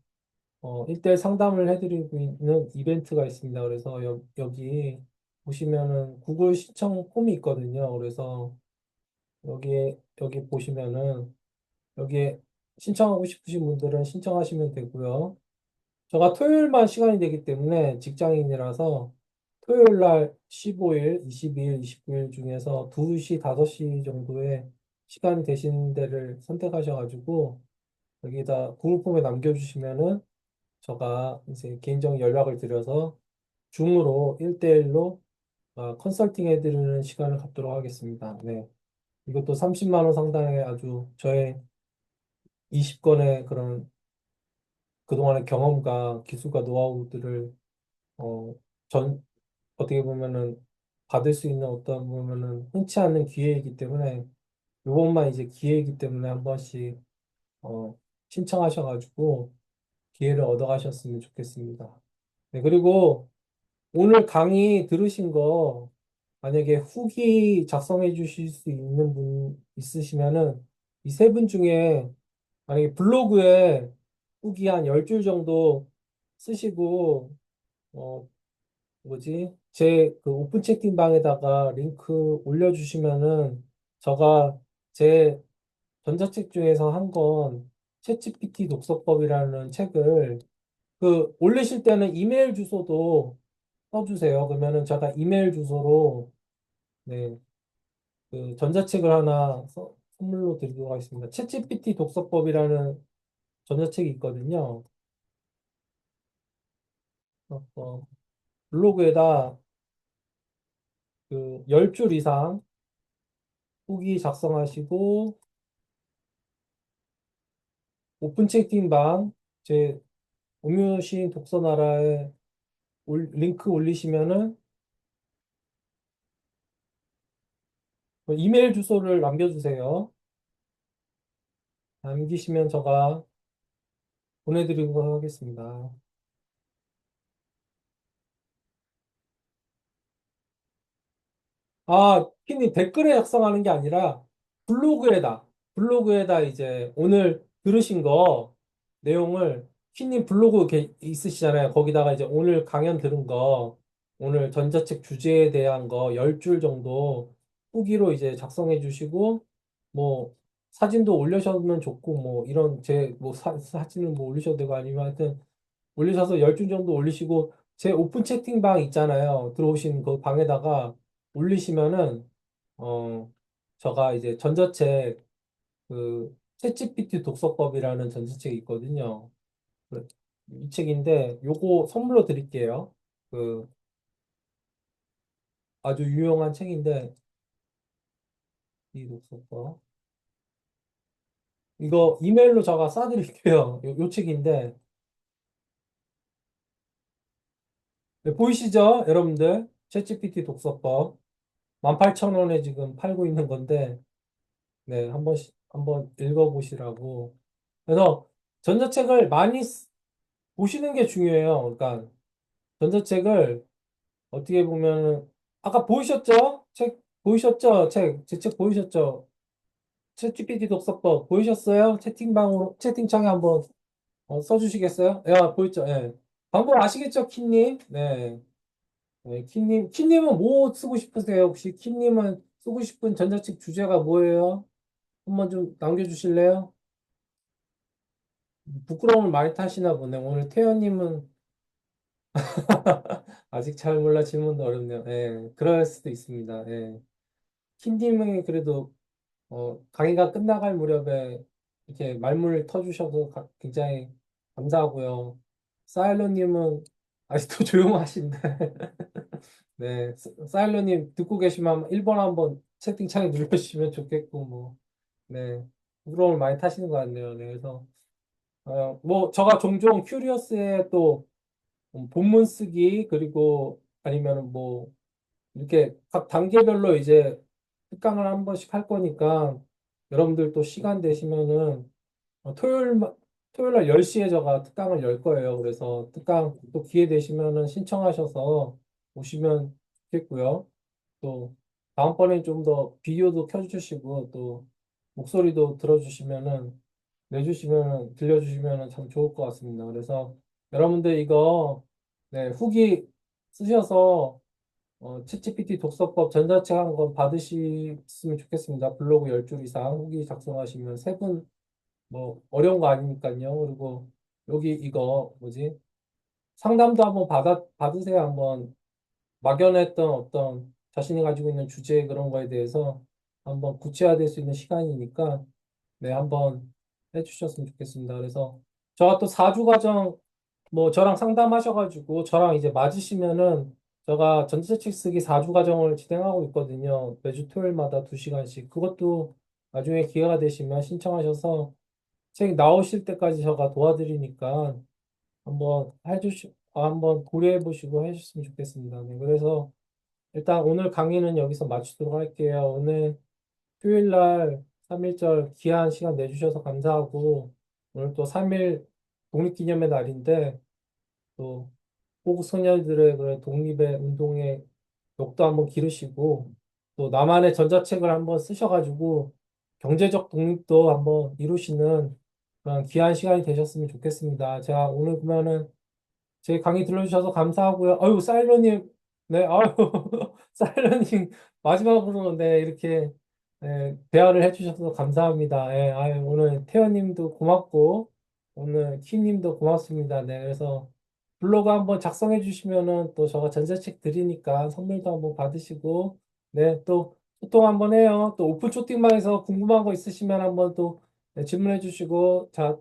1대1 상담을 해드리고 있는 이벤트가 있습니다. 그래서 여기 보시면은 구글 신청 폼이 있거든요. 그래서 여기 보시면은 여기에 신청하고 싶으신 분들은 신청하시면 되고요. 제가 토요일만 시간이 되기 때문에 직장인이라서 토요일 날 15일, 22일, 29일 중에서 2시, 5시 정도에 시간이 되신 데를 선택하셔가지고 여기다 구글 폼에 남겨주시면은 제가 이제 개인적인 연락을 드려서 줌으로 1대1로 컨설팅 해드리는 시간을 갖도록 하겠습니다. 네. 이것도 30만 원 상당의 아주 저의 20건의 그런 그동안의 경험과 기술과 노하우들을 어, 전 어떻게 보면은 받을 수 있는 어떤 보면은 흔치 않은 기회이기 때문에 요것만 이제 기회이기 때문에 한 번씩 어, 신청하셔가지고 기회를 얻어가셨으면 좋겠습니다. 네, 그리고 오늘 강의 들으신 거 만약에 후기 작성해 주실 수 있는 분 있으시면은 이 세 분 중에 만약에 블로그에 후기 한 10줄 정도 쓰시고, 어, 뭐지? 제 그 오픈 채팅방에다가 링크 올려주시면은, 제가 제 전자책 중에서 한 권, 챗GPT 독서법이라는 책을, 그, 올리실 때는 이메일 주소도 써주세요. 그러면은 제가 이메일 주소로, 네, 그 전자책을 하나 선물로 드리도록 하겠습니다. 챗GPT 독서법이라는 전자책이 있거든요. 어, 블로그에다 그 10줄 이상 후기 작성하시고 오픈 채팅방 제 음유시인 독서나라에 링크 올리시면은 그 이메일 주소를 남겨주세요. 남기시면 제가 보내드리도록 하겠습니다. 아, 피님 댓글에 작성하는 게 아니라 블로그에다, 블로그에다 이제 오늘 들으신 거 내용을 피님 블로그 이렇게 있으시잖아요. 거기다가 이제 오늘 강연 들은 거, 오늘 전자책 주제에 대한 거 10줄 정도 후기로 이제 작성해 주시고, 뭐 사진도 올려주면 좋고, 뭐 이런 제 뭐 사진을 뭐 올리셔도 되고 아니면 하여튼 올리셔서 10줄 정도 올리시고 제 오픈 채팅방 있잖아요. 들어오신 그 방에다가 올리시면은 제가 이제 전자책 그 챗GPT 독서법이라는 전자책이 있거든요. 이 책인데 요거 선물로 드릴게요. 그 아주 유용한 책인데 이 독서법 이거 이메일로 제가 쏴드릴게요. 요 책인데 네, 보이시죠? 여러분들 챗GPT 독서법 18,000원에 지금 팔고 있는 건데 네, 한번 읽어보시라고. 그래서 전자책을 많이 보시는 게 중요해요. 그러니까 전자책을 어떻게 보면 아까 보이셨죠? 책 보이셨죠? 제 책 보이셨죠? 챗 GPT 독서법 보이셨어요? 채팅방으로 채팅창에 한번 써주시겠어요? 야, 보였죠? 예. 방법 아시겠죠, 키님? 네. 네, 키님은 뭐 쓰고 싶으세요? 혹시 키님은 쓰고 싶은 전자책 주제가 뭐예요? 한번 좀 남겨주실래요? 부끄러움을 많이 타시나 보네. 오늘 태연님은 아직 잘 몰라 질문도 어렵네요. 예, 그럴 수도 있습니다. 예. 킨님이 그래도 강의가 끝나갈 무렵에 이렇게 말문을 터주셔서 굉장히 감사하고요. 사일러님은 아직도 조용하신데, 네, 사일러님 듣고 계시면 1번 한번 채팅창에 눌러주시면 좋겠고, 뭐, 네, 부끄러움을 많이 타시는 것 같네요. 네, 그래서 뭐 제가 종종 큐리어스에 또 본문 쓰기 그리고 아니면은 뭐 이렇게 각 단계별로 이제 특강을 한 번씩 할 거니까 여러분들 또 시간 되시면은 토요일 날 10시에 제가 특강을 열 거예요. 그래서 특강 또 기회 되시면은 신청하셔서 오시면 좋겠고요. 또 다음번에 좀 더 비디오도 켜주시고 또 목소리도 들어주시면은 내주시면은 들려주시면은 참 좋을 것 같습니다. 그래서 여러분들 이거 네, 후기 쓰셔서 챗GPT 독서법 전자책 한 권 받으셨으면 좋겠습니다. 블로그 10줄 이상 후기 작성하시면 세 분 뭐 어려운 거 아니니까요. 그리고 여기 이거 뭐지? 상담도 한번 받으세요. 한번 막연했던 어떤 자신이 가지고 있는 주제 그런 거에 대해서 한번 구체화될 수 있는 시간이니까 네, 한번 해주셨으면 좋겠습니다. 그래서 저가 또 4주 과정 뭐 저랑 상담하셔가지고 저랑 이제 맞으시면은 제가 전자책 쓰기 4주 과정을 진행하고 있거든요. 매주 토요일마다 2시간씩. 그것도 나중에 기회가 되시면 신청하셔서 책 나오실 때까지 제가 도와드리니까 한번 고려해 보시고 해주셨으면 좋겠습니다. 네, 그래서 일단 오늘 강의는 여기서 마치도록 할게요. 오늘 토요일 날 3.1절 귀한 시간 내주셔서 감사하고 오늘 또 3.1 독립기념의 날인데 또 호국 소녀들의 그런 독립의 운동의 벽도 한번 기르시고 또 나만의 전자책을 한번 쓰셔가지고 경제적 독립도 한번 이루시는 그런 귀한 시간이 되셨으면 좋겠습니다. 제가 오늘 그러면은 제 강의 들려주셔서 감사하고요. 아유, 사일러님, 네, 아유, 사일러님, 마지막으로, 네, 이렇게, 네, 대화를 해주셔서 감사합니다. 예, 아유, 오늘 태연님도 고맙고, 오늘 키님도 고맙습니다. 네, 그래서 블로그 한번 작성해 주시면은 또 제가 전자책 드리니까 선물도 한번 받으시고, 네, 또 소통 한번 해요. 또 오픈 초팅방에서 궁금한 거 있으시면 한번 또 네, 질문해 주시고, 자,